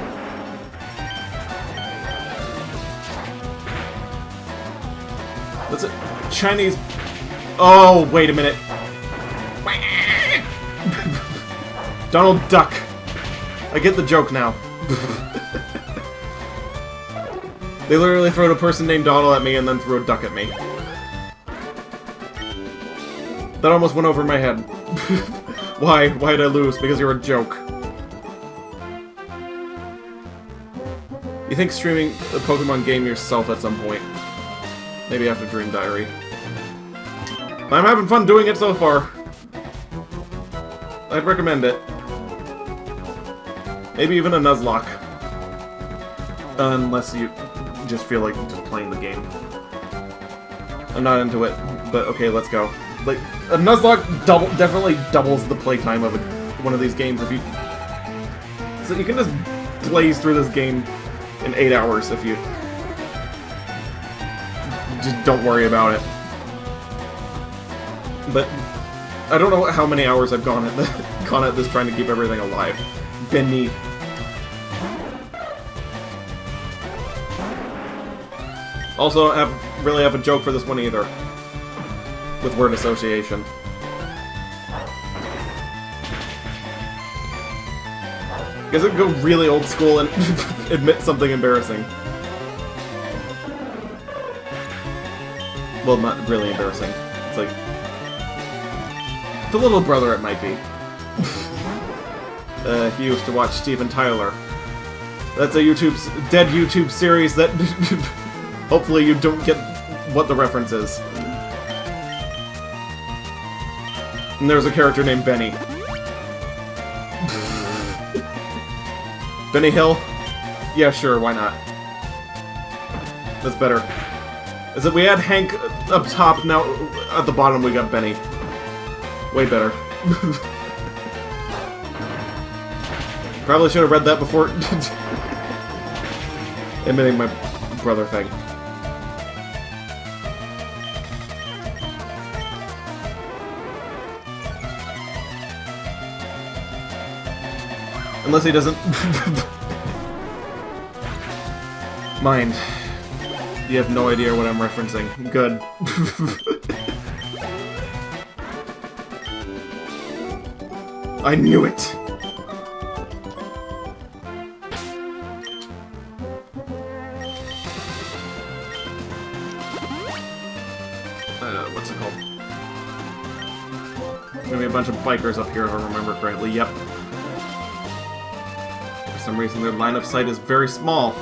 That's it. Chinese... Oh, wait a minute. Donald Duck. I get the joke now. They literally threw a person named Donald at me and then threw a duck at me. That almost went over my head. Why? Why did I lose? Because you're a joke. You think streaming a Pokemon game yourself at some point? Maybe after Dream Diary. I'm having fun doing it so far. I'd recommend it. Maybe even a Nuzlocke. Unless you just feel like just playing the game. I'm not into it, but okay, let's go. Like, a Nuzlocke definitely doubles the playtime of one of these games if you... So you can just blaze through this game in 8 hours if you... Just don't worry about it. But I don't know how many hours I've gone at this trying to keep everything alive. Benny. Also, I don't really have a joke for this one either. With word association. Guess I could go really old school and admit something embarrassing. Well, not really embarrassing. It's like... The little brother it might be. He used to watch Steven Tyler. That's a dead YouTube series that... Hopefully you don't get what the reference is. And there's a character named Benny. Benny Hill? Yeah, sure, why not? That's better. Is that we had Hank up top, now at the bottom we got Benny. Way better. Probably should have read that before admitting my brother thing. Unless he doesn't mind. You have no idea what I'm referencing. Good. I knew it! What's it called? Maybe a bunch of bikers up here if I remember correctly. Yep. For some reason their line of sight is very small.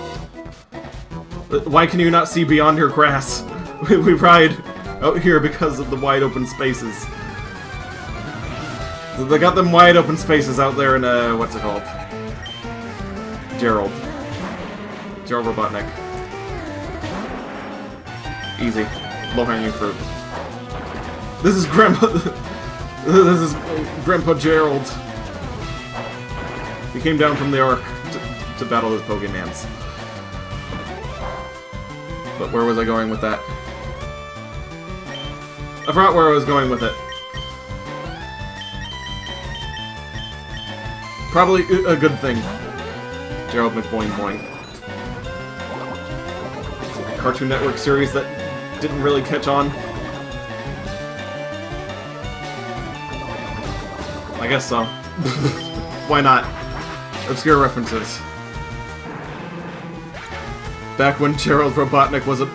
Why can you not see beyond your grass? We ride out here because of the wide open spaces. They got them wide open spaces out there in, what's it called? Gerald Robotnik. Easy. Low-hanging fruit. This is Grandpa Gerald. He came down from the Ark to battle his Pokemans. But where was I going with that? I forgot where I was going with it. Probably a good thing. Gerald McBoing Boing. Cartoon Network series that didn't really catch on. I guess so. Why not? Obscure references. Back when Gerald Robotnik was a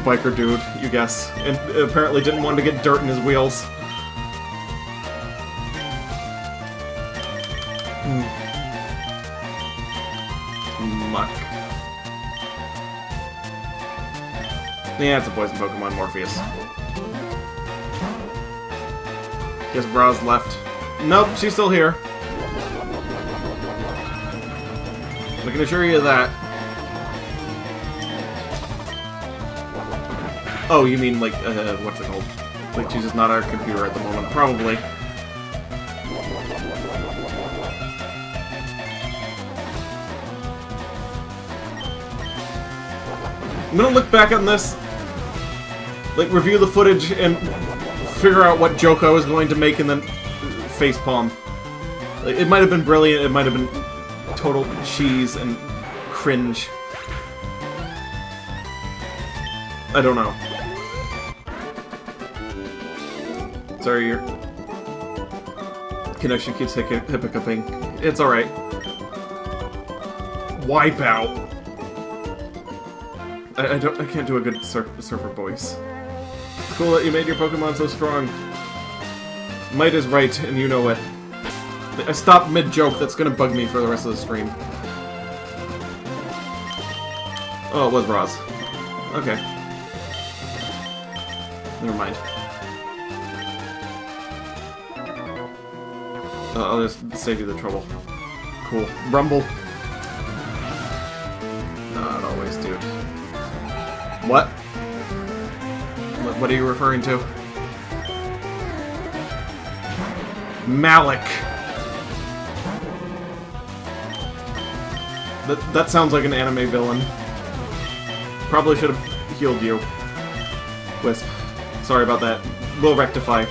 biker dude, you guess, and apparently didn't want to get dirt in his wheels. Muck. Yeah, it's a poison Pokemon, Morpheus. Guess Bra's left. Nope, she's still here. I can assure you of that. Oh, you mean like, what's it called? Like she's just not on our computer at the moment. Probably. I'm gonna look back on this, like review the footage and figure out what joke I was going to make and then facepalm. Like, it might have been brilliant, it might have been total cheese and cringe. I don't know. Sorry, your connection keeps hiccuping. It's alright. Wipeout. I can't do a good surfer voice. It's cool that you made your Pokemon so strong. Might is right, and you know it. I stopped mid-joke, that's gonna bug me for the rest of the stream. Oh, it was Roz. Okay. Never mind. I'll just save you the trouble. Cool. Rumble. Not always, dude. What? What are you referring to? Malik. That sounds like an anime villain. Probably should have healed you. Wisp. Sorry about that. We'll rectify.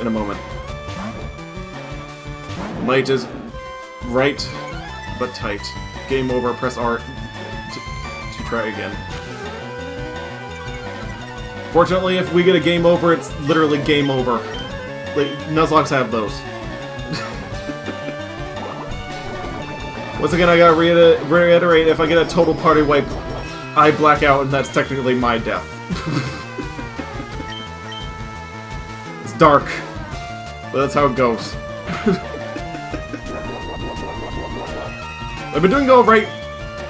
In a moment. Might is right, but tight. Game over, press R to try again. Fortunately, if we get a game over, it's literally game over. Like, Nuzlocks have those. Once again, I gotta reiterate, if I get a total party wipe, I black out, and that's technically my death. It's dark, but that's how it goes. I've been doing alright,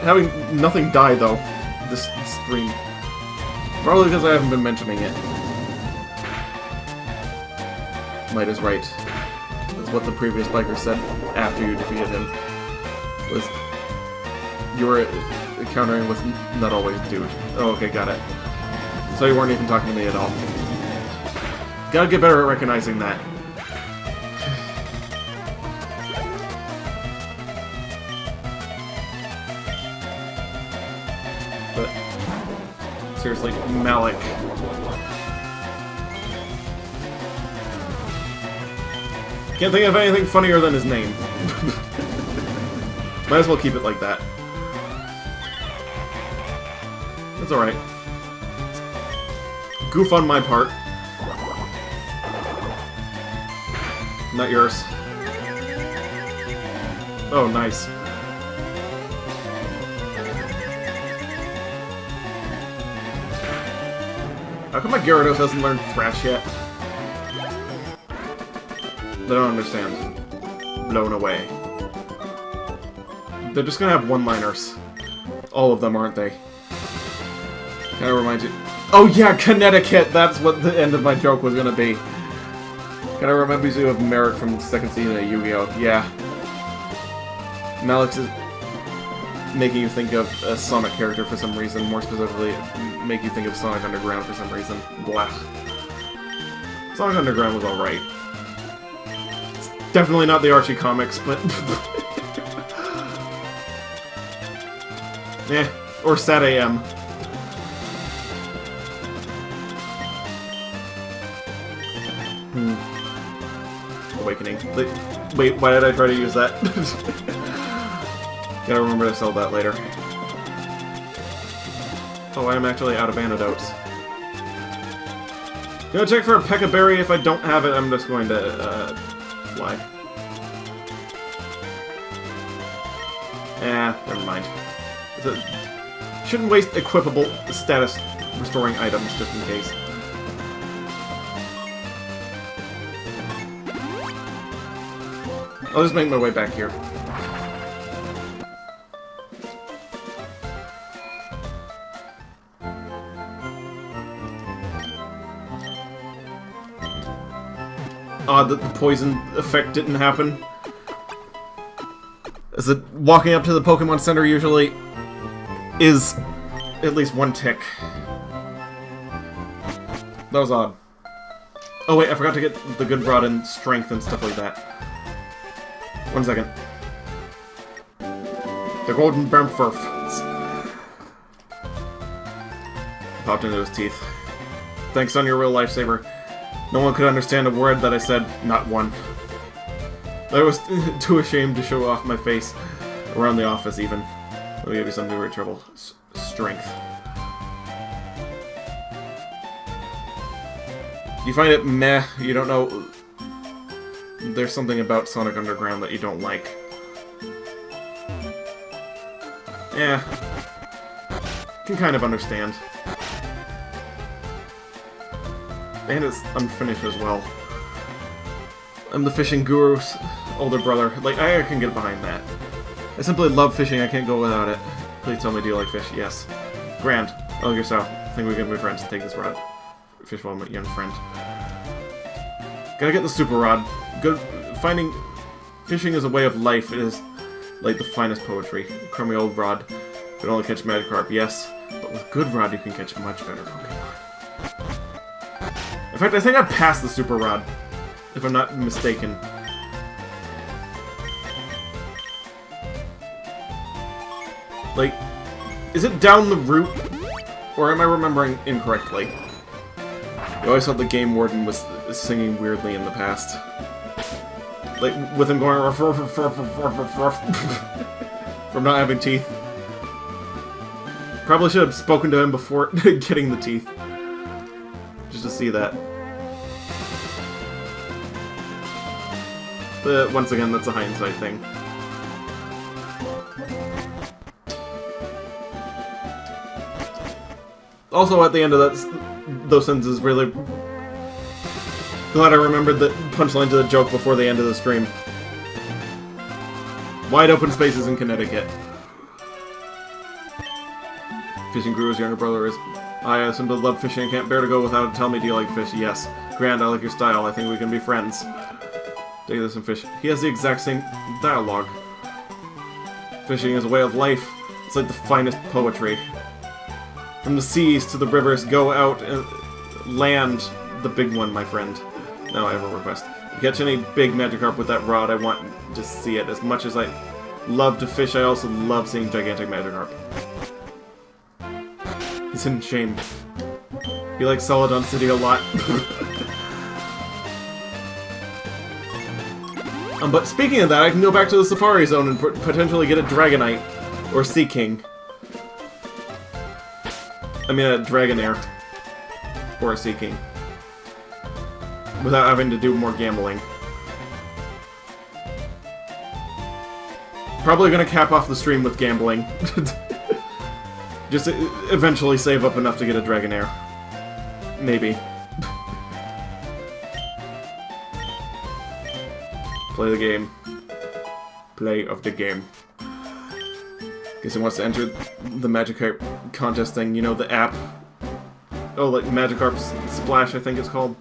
having nothing die, though, this stream. Probably because I haven't been mentioning it. Might is right. That's what the previous biker said after you defeated him. Was you were countering with not always dude. Oh, okay, got it. So you weren't even talking to me at all. Gotta get better at recognizing that. But seriously, Malik. Can't think of anything funnier than his name. Might as well keep it like that. That's alright. Goof on my part. Not yours. Oh, nice. How come my Gyarados hasn't learned Thrash yet? I don't understand. Blown away. They're just gonna have one-liners. All of them, aren't they? Kinda reminds you... Oh yeah, Connecticut! That's what the end of my joke was gonna be. Kinda reminds you of Merrick from the second season of Yu-Gi-Oh! Yeah. Malix is making you think of a Sonic character for some reason. More specifically, make you think of Sonic Underground for some reason. Blah. Sonic Underground was alright. It's definitely not the Archie comics, but... eh. Or Sad AM. Awakening. Wait, why did I try to use that? Gotta remember to sell that later. Oh, I'm actually out of antidotes. Gonna check for a Pekka Berry. If I don't have it, I'm just going to fly. Never mind. Shouldn't waste equipable status restoring items just in case. I'll just make my way back here. Odd that the poison effect didn't happen. As it walking up to the Pokemon Center usually is at least one tick. That was odd. Oh wait, I forgot to get the good rod and strength and stuff like that. 1 second. The golden Bramfurf popped into his teeth. Thanks on your real lifesaver. No one could understand a word that I said, not one. I was too ashamed to show off my face around the office even. Let me give you some new trouble. Strength. You find it meh, you don't know... There's something about Sonic Underground that you don't like. Yeah. Can kind of understand. And it's unfinished as well. I'm the fishing guru's older brother. Like, I can get behind that. I simply love fishing, I can't go without it. Please tell me, do you like fish? Yes. Grand. I like your style. I think we can be friends. Take this rod. Fish while my young friend. Gotta get the super rod. Good. Finding fishing is a way of life. It is like the finest poetry. Crummy old rod could only catch Magikarp, yes, but with good rod you can catch much better Pokemon. In fact, I think I passed the super rod, if I'm not mistaken. Like, is it down the route, or am I remembering incorrectly? I always thought the game warden was singing weirdly in the past. Like, with him going ruff, ruff, ruff, ruff, ruff, ruff, from not having teeth. Probably should have spoken to him before getting the teeth. Just to see that. But once again, that's a hindsight thing. Also, at the end of those sentences, really glad I remembered the punchline to the joke before the end of the stream. Wide open spaces in Connecticut. Fishing Guru's younger brother is... I simply love fishing and can't bear to go without it. Tell me, do you like fish? Yes. Grand, I like your style. I think we can be friends. Take this and fish. He has the exact same dialogue. Fishing is a way of life. It's like the finest poetry. From the seas to the rivers, go out and land the big one, my friend. Now I have a request. If you catch any big Magikarp with that rod, I want to see it. As much as I love to fish, I also love seeing gigantic Magikarp. He's in shame. He likes Celadon City a lot. But speaking of that, I can go back to the Safari Zone and potentially get a Dragonite. Or Sea King. I mean a Dragonair. Or a Sea King. Without having to do more gambling. Probably gonna cap off the stream with gambling. Just eventually save up enough to get a Dragonair. Maybe. Play the game. Play of the game. Guess he wants to enter the Magikarp contest thing. You know, the app. Oh, like Magikarp Splash, I think it's called.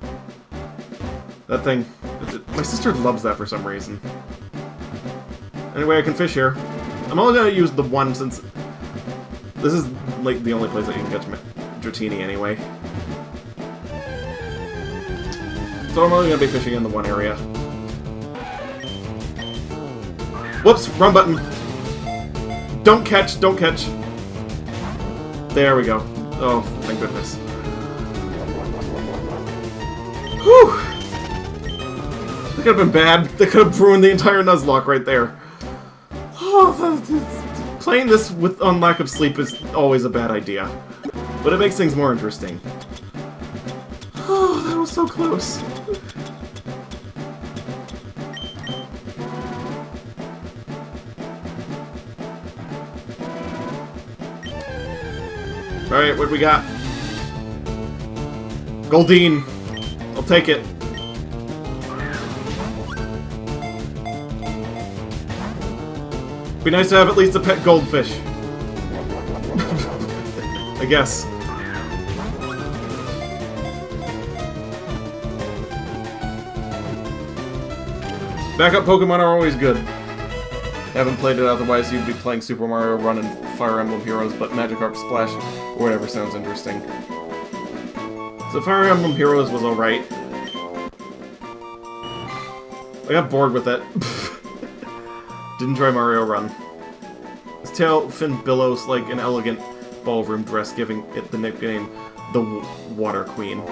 That thing. My sister loves that for some reason. Anyway, I can fish here. I'm only gonna use the one since... This is, like, the only place that you can catch Dratini anyway. So I'm only gonna be fishing in the one area. Whoops! Wrong button! Don't catch! Don't catch! There we go. Oh, thank goodness. Whew! That could have been bad. That could have ruined the entire Nuzlocke right there. Oh, playing this on lack of sleep is always a bad idea. But it makes things more interesting. Oh, that was so close. Alright, what do we got? Goldeen. I'll take it. Be nice to have at least a pet goldfish. I guess. Backup Pokemon are always good. Haven't played it, otherwise you'd be playing Super Mario Run and Fire Emblem Heroes, but Magikarp Splash or whatever sounds interesting. So Fire Emblem Heroes was alright. I got bored with it. Didn't try Mario Run. His tail fin billows like an elegant ballroom dress, giving it the nickname the Water Queen.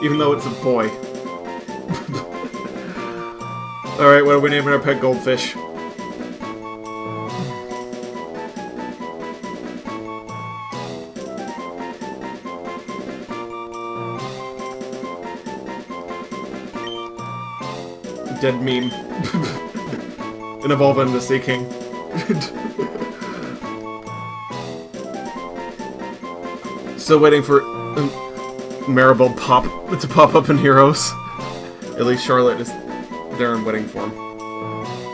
Even though it's a boy. Alright, what are we naming our pet goldfish? Dead meme. And evolve into Sea King. Still waiting for Maribel to pop up in Heroes. At least Charlotte is there in waiting form.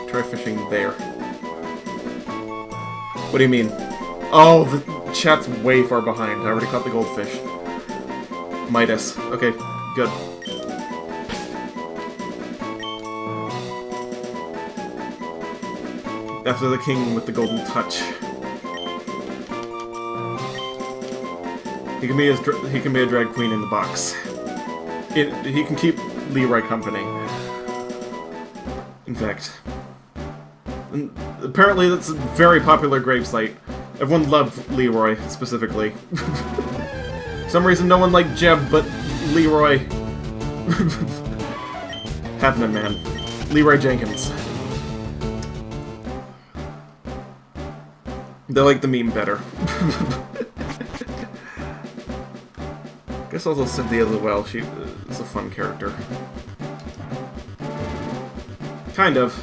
Try fishing there. What do you mean? Oh, the chat's way far behind. I already caught the goldfish. Midas. Okay, good. After the king with the golden touch. He can be a drag queen in the box. He can keep Leroy company. In fact. And apparently that's a very popular gravesite. Everyone loved Leroy, specifically. For some reason no one liked Jeb, but Leroy. Happening, man. Leroy Jenkins. They like the meme better. Guess also Cynthia as well. She is a fun character. Kind of.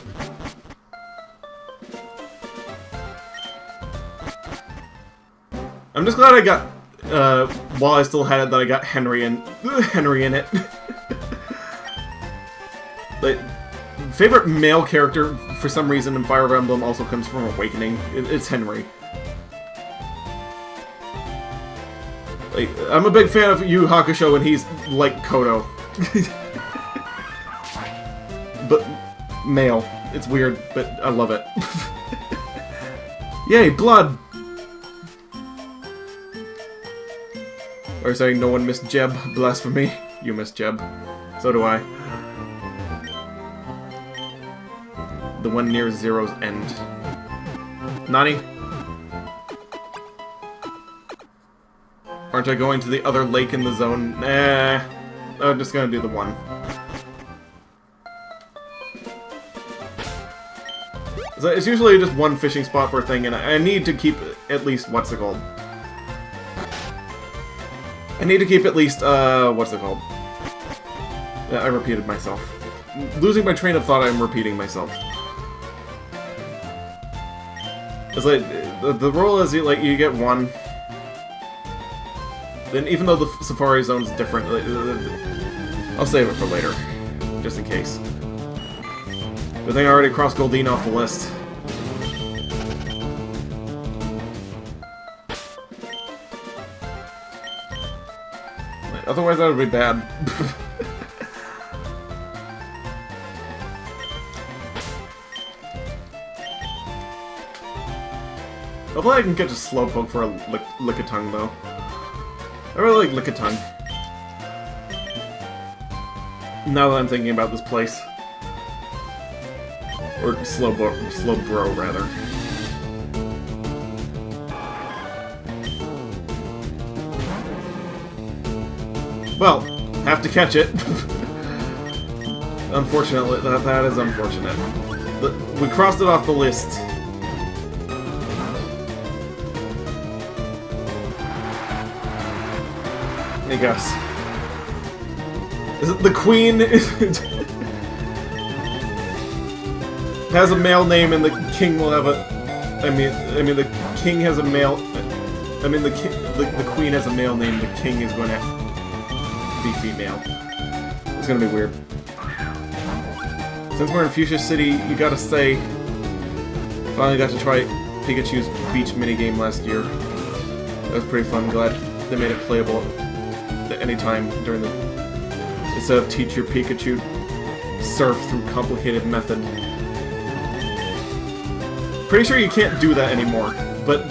I'm just glad I got, while I still had it, that I got Henry in it. Like, favorite male character, for some reason, in Fire Emblem also comes from Awakening. It's Henry. Like, I'm a big fan of Yu Hakusho, and he's like Kodo. But male. It's weird, but I love it. Yay, blood! Are you saying no one missed Jeb? Blasphemy. You missed Jeb. So do I. The one near Zero's end. Nani? Aren't I going to the other lake in the zone? Nah. I'm just gonna do the one. So it's usually just one fishing spot per thing, and I need to keep at least, what's it called? I need to keep at least, what's it called? I repeated myself. Losing my train of thought, I'm repeating myself. It's like, the rule is, you get one. Then even though the Safari Zone's different, I'll save it for later. Just in case. Good thing I already crossed Goldeen off the list. Otherwise that would be bad. Hopefully I can catch a Slowpoke for a Lickitung, though. I really like Lickitung. Now that I'm thinking about this place. Or Slowbro, rather. Well, have to catch it. Unfortunately, that is unfortunate. We crossed it off the list. I guess. Is it the Queen? Has a male name, and the king will have a. I mean, the king has a male. I mean, the queen has a male name. The king is going to be female. It's gonna be weird. Since we're in Fuchsia City, you gotta say, finally got to try Pikachu's beach minigame last year. That was pretty fun. Glad they made it playable at any time during the. Instead of teach your Pikachu surf through complicated method. Pretty sure you can't do that anymore, but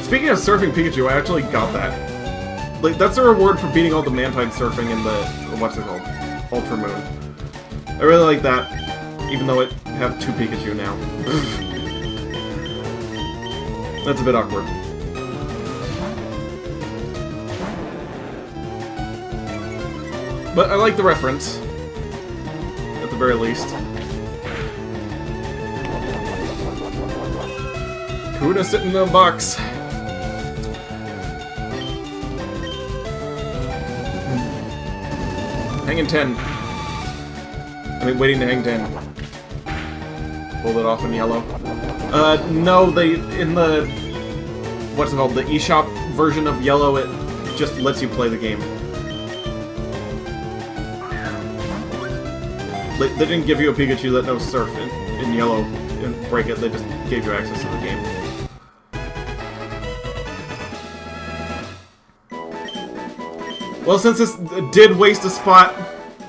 speaking of surfing Pikachu, I actually got that. Like, that's a reward for beating all the Mantine surfing in the, what's it called? Ultra Moon. I really like that, even though it have 2 Pikachu now. That's a bit awkward. But I like the reference, at the very least. Kuda sitting in the box. Hanging 10. I mean, waiting to hang 10. Pulled it off in yellow. No, in the, what's it called, the eShop version of yellow, it just lets you play the game. They didn't give you a Pikachu that knows Surf in yellow and break it, they just gave you access to the game. Well, since this did waste a spot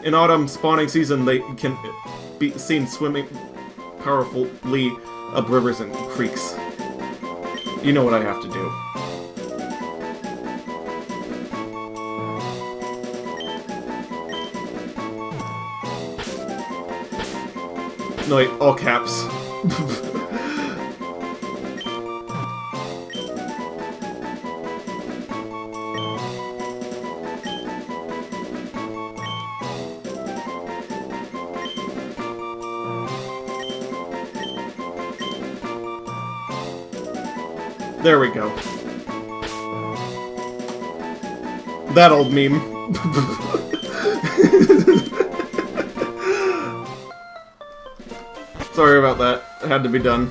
in autumn spawning season, they can be seen swimming powerfully up rivers and creeks. You know what I have to do. No, wait, all caps. There we go. That old meme. Sorry about that. It had to be done.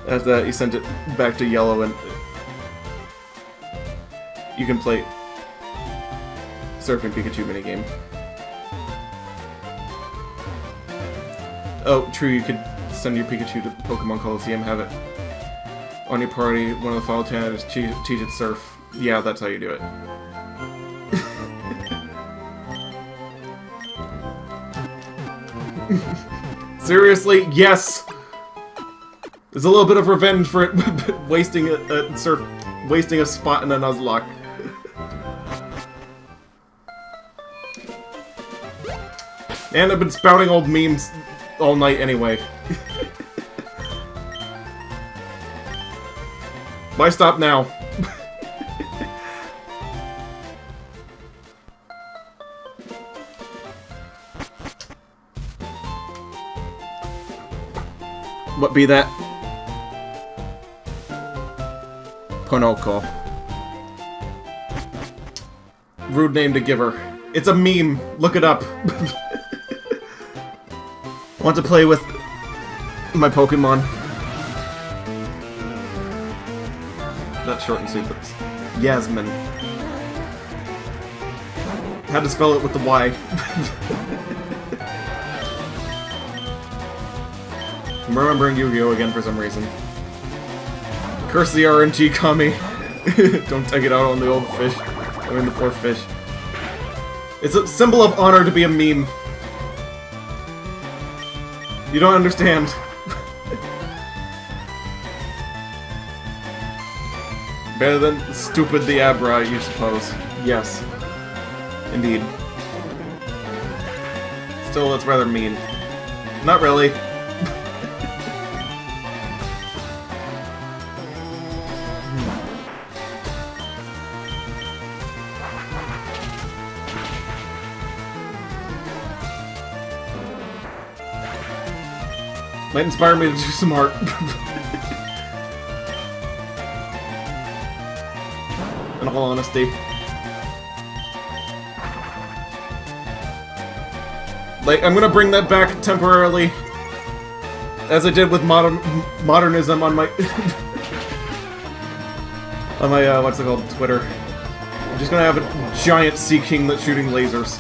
After that, you sent it back to yellow and you can play Surfing Pikachu minigame. Oh, true, you could send your Pikachu to Pokemon Coliseum, have it on your party, one of the follow channels, teach it surf. Yeah, that's how you do it. Seriously? Yes! There's a little bit of revenge for it wasting wasting a spot in a Nuzlocke. And I've been spouting old memes all night anyway. Why stop now? What be that? Ponoko. Rude name to give her. It's a meme. Look it up. Want to play with my Pokemon? Not short and sweet, but Yasmin. Had to spell it with the Y. I'm remembering Yu-Gi-Oh! Again for some reason. Curse the RNG, Kami. Don't take it out on the old fish. I mean, the poor fish. It's a symbol of honor to be a meme. You don't understand. Better than stupid the Abra, you suppose. Yes. Indeed. Still, that's rather mean. Not really. Might inspire me to do some art. In all honesty. Like, I'm gonna bring that back temporarily. As I did with modernism on my... on my, what's it called, Twitter. I'm just gonna have a giant Sea King that's shooting lasers.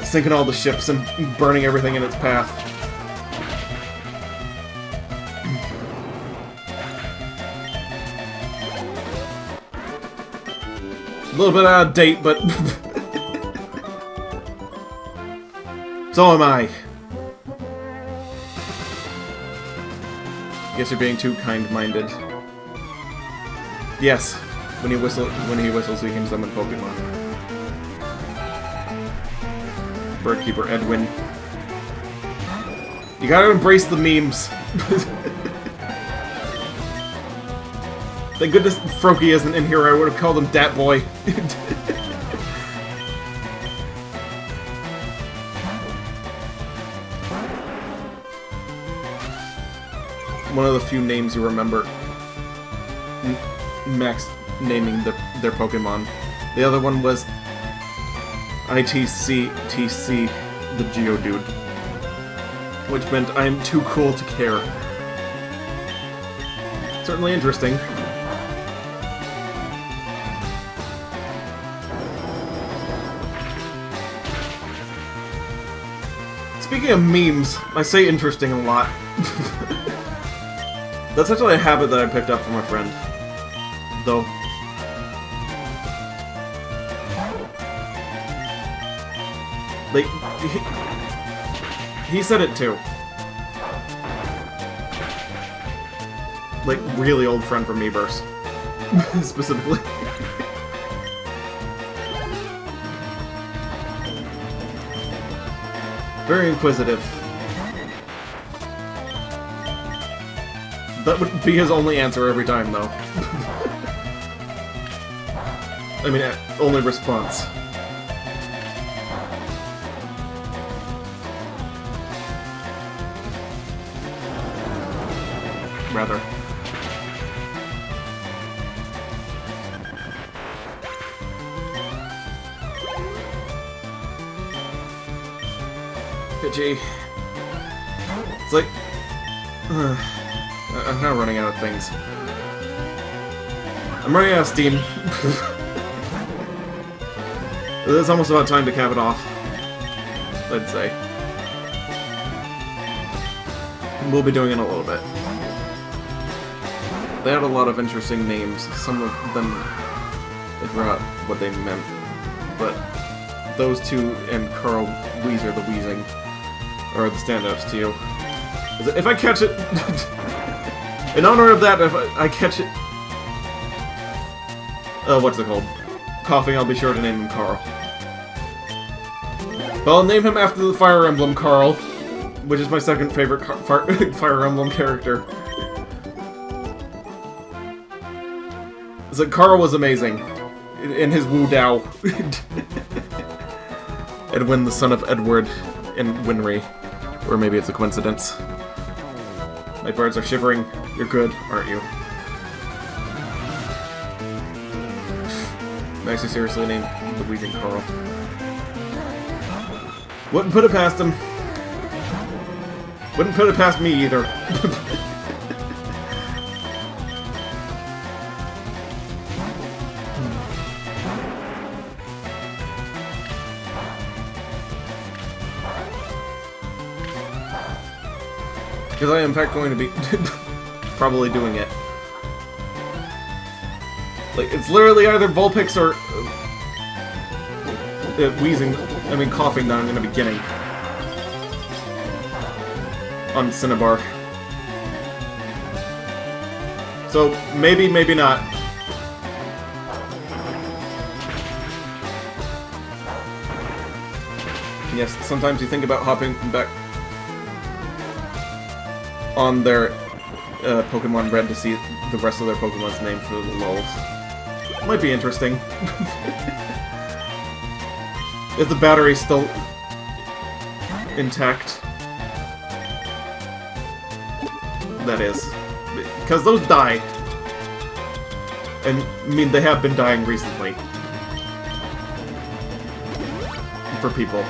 Sinking all the ships and burning everything in its path. A little bit out of date, but... so am I. Guess you're being too kind-minded. Yes, when he whistles, we can summon Pokemon. Birdkeeper Edwin. You gotta embrace the memes. Thank goodness Froakie isn't in here. I would have called him Dat Boy. One of the few names you remember. Max naming their Pokemon. The other one was ITC the Geodude, which meant I am too cool to care. Certainly interesting. Speaking of memes, I say interesting a lot. That's actually a habit that I picked up from a friend. Though. Like, he said it too. Like, really old friend from Miiverse. Specifically. Very inquisitive. That would be his only answer every time, though. I mean, only response. Rather. Pidgey. It's like... I'm now running out of things. I'm running out of steam. It's almost about time to cap it off, I'd say. We'll be doing it in a little bit. They had a lot of interesting names. Some of them, I forgot what they meant. But those two and Carl Weezer the Wheezing are the standouts to you. If I catch it... in honor of that, if I catch it... what's it called? Coughing, I'll be sure to name him Carl. But I'll name him after the Fire Emblem Carl, which is my second favorite Fire Emblem character. So Carl was amazing in his Wu Dao. Edwin, the son of Edward in Winry. Or maybe it's a coincidence. My birds are shivering. You're good, aren't you? Actually, seriously named the Wheezing Carl. Wouldn't put it past him. Wouldn't put it past me either. Because I am in fact going to be probably doing it. Like, it's literally either Vulpix or coughing that I'm going to be getting on Cinnabar. So, maybe, maybe not. Yes, sometimes you think about hopping back on their Pokemon Red to see the rest of their Pokemon's name for the lulz. Might be interesting. If the battery's still intact. that is. Because those die. And, I mean, they have been dying recently. For people.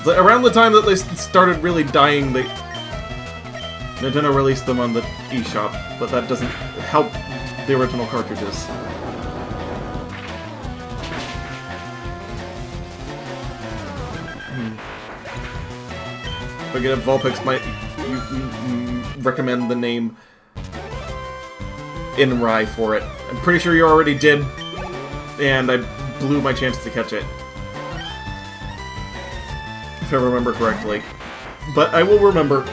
So around the time that they started really dying, Nintendo released them on the eShop, but that doesn't help the original cartridges. If I get a Vulpix, might you recommend the name Inrai for it. I'm pretty sure you already did, and I blew my chance to catch it. If I remember correctly. But I will remember.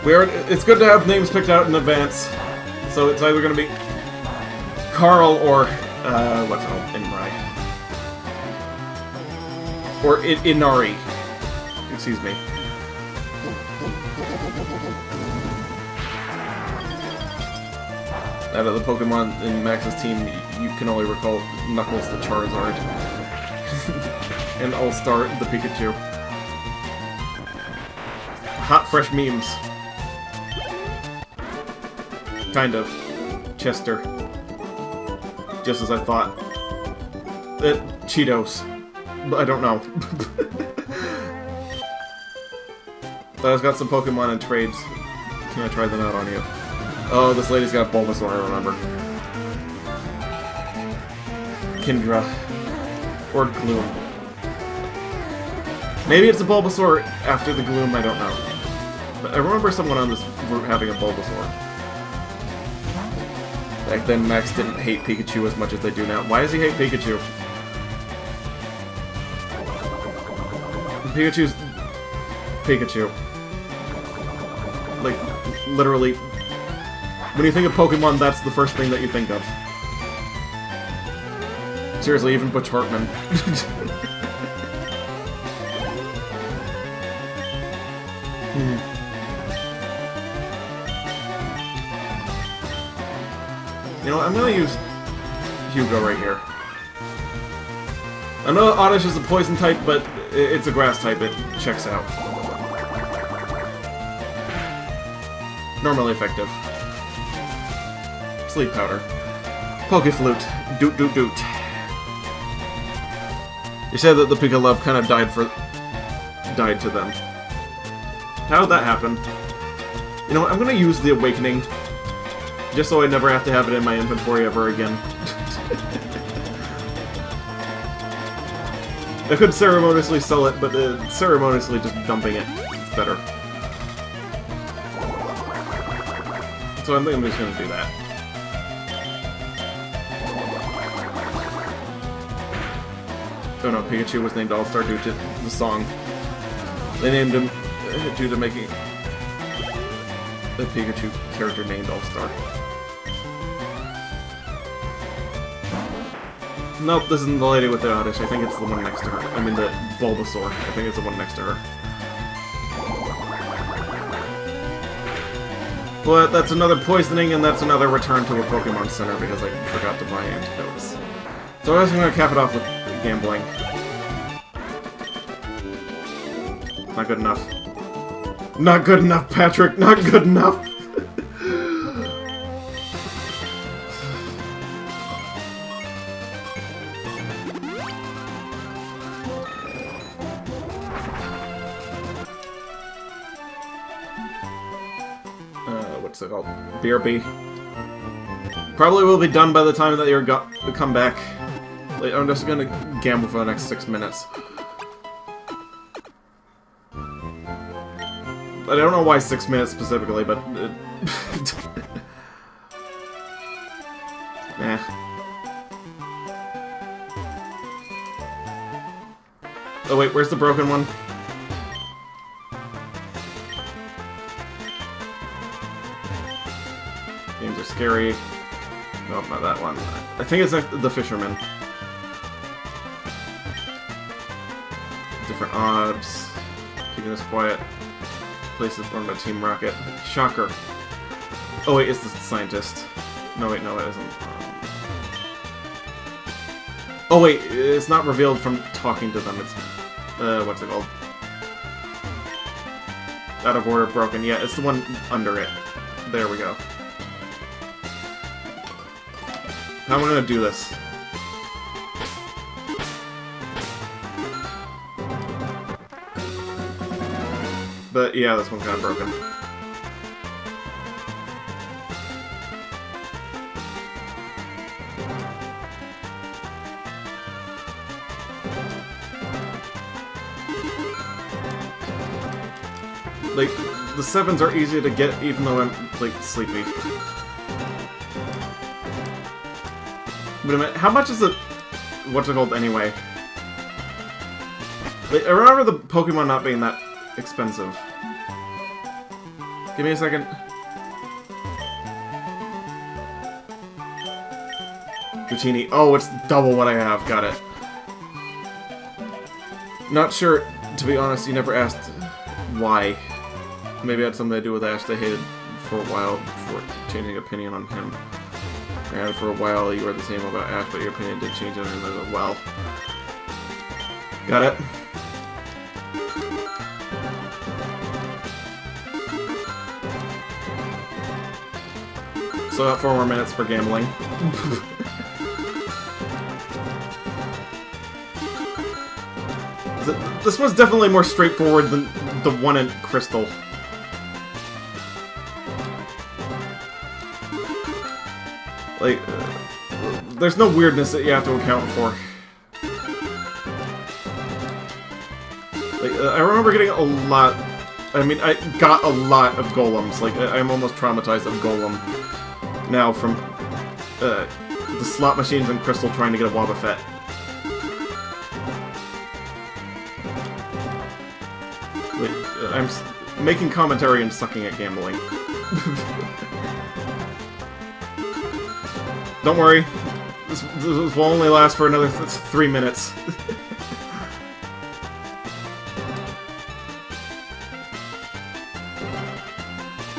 It's good to have names picked out in advance. So it's either going to be Carl or, what's it called? Inrai. Or Inari. Excuse me. Out of the Pokemon in Max's team, you can only recall Knuckles the Charizard. And All-Star the Pikachu. Hot, fresh memes. Kind of. Chester. Just as I thought. Cheetos. But I don't know. I've got some Pokemon in trades. Can I try them out on you? Oh, this lady's got Bulbasaur, I remember. Kindra. Or Gloom. Maybe it's a Bulbasaur after the Gloom, I don't know. But I remember someone on this group having a Bulbasaur. Back then, Max didn't hate Pikachu as much as they do now. Why does he hate Pikachu? Pikachu's... Pikachu. Like, literally... When you think of Pokemon, that's the first thing that you think of. Seriously, even Butch Hartman. You know, I'm gonna use Hugo right here. I know Oddish is a poison type, but it's a grass type. It checks out. Normally effective. Sleep powder. Pokeflute. Doot doot doot. You said that the Pika Love kind of died to them. How'd that happen? You know what, I'm gonna use the Awakening. Just so I never have to have it in my inventory ever again. I could ceremoniously sell it, but ceremoniously just dumping it is better. So I think I'm just gonna do that. Oh no, Pikachu was named All-Star due to the song. They named him due to making the Pikachu character named All-Star. Nope, this isn't the lady with the Oddish. I think it's the one next to her. I mean, the Bulbasaur. I think it's the one next to her. But that's another poisoning, and that's another return to a Pokemon Center because I forgot to buy antidotes. So I was going to cap it off with gambling. Not good enough. Not good enough, Patrick! Not good enough! What's it called? BRB. Probably will be done by the time that you're come back. Like, I'm just gonna gamble for the next 6 minutes. I don't know why 6 minutes specifically, but... Nah. Oh wait, where's the broken one? Games are scary. Nope, not that one. I think it's the Fisherman. Different odds. Keeping this quiet. Places formed by Team Rocket. Shocker. Oh wait, it's the Scientist. No wait, no it isn't. Oh wait, it's not revealed from talking to them. It's what's it called? Out of order, broken. Yeah, it's the one under it. There we go. How am I gonna do this? But yeah, this one's kind of broken. Like, the 7s are easy to get even though I'm, like, sleepy. Wait a minute, how much is it... what's it called anyway? Like, I remember the Pokemon not being that expensive. Give me a second. Dratini. Oh, it's double what I have. Got it. Not sure, to be honest, you never asked why. Maybe it had something to do with Ash they hated for a while before changing opinion on him. And for a while you were the same about Ash, but your opinion did change on him as well. Got it. So about 4 more minutes for gambling. This one's definitely more straightforward than the one in Crystal. Like, there's no weirdness that you have to account for. Like, I remember getting a lot... I mean, I got a lot of golems. Like, I'm almost traumatized of golem now from the slot machines in Crystal trying to get a Wobbuffet. Like, I'm making commentary and sucking at gambling. Don't worry, this will only last for another 3 minutes.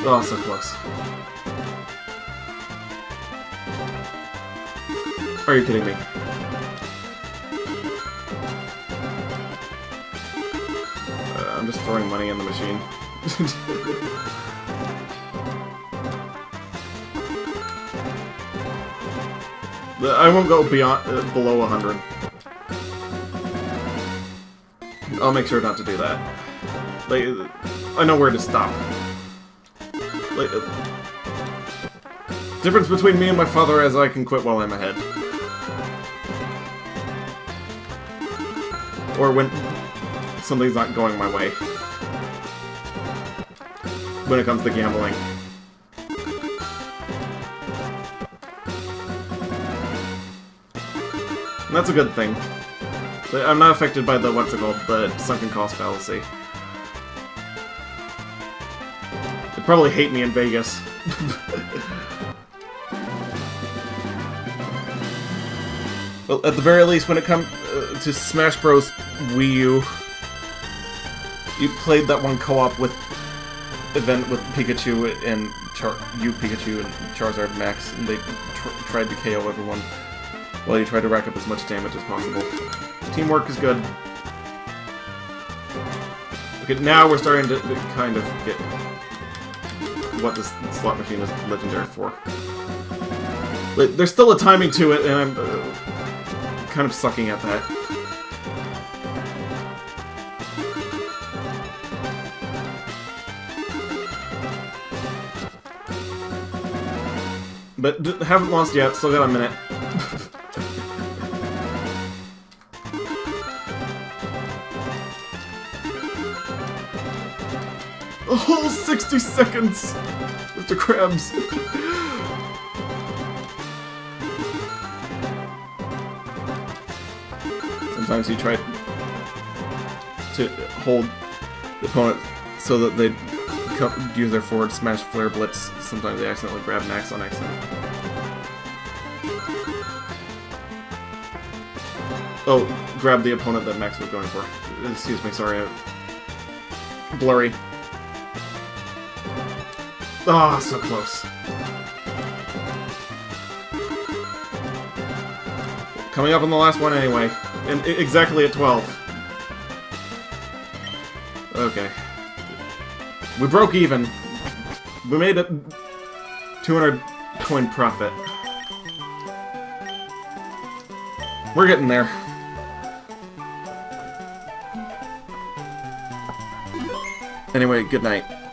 Oh, so close. Are you kidding me? I'm just throwing money in the machine. I won't go beyond below 100. I'll make sure not to do that. Like, I know where to stop. Like, difference between me and my father is I can quit while I'm ahead. Or when something's not going my way. When it comes to gambling. And that's a good thing. I'm not affected by the, what's it called, the sunken cost fallacy. They'd probably hate me in Vegas. Well, at the very least, when it comes to Smash Bros. Wii U, you played that one co-op with event with Pikachu and Pikachu and Charizard Max, and they tried to KO everyone. While you try to rack up as much damage as possible. Teamwork is good. Okay, now we're starting to kind of get what this slot machine is legendary for. Like, there's still a timing to it, and I'm kind of sucking at that. But haven't lost yet, still got a minute. A whole 60 seconds! Mr. Krabs! Sometimes you try to hold the opponent so that they use their forward smash flare blitz. Sometimes they accidentally grab Max on accident. Oh, grab the opponent that Max was going for. Excuse me, sorry. Blurry. Ah, oh, so close. Coming up on the last one anyway. And exactly at 12. Okay. We broke even. We made a 200 coin profit. We're getting there. Anyway, good night.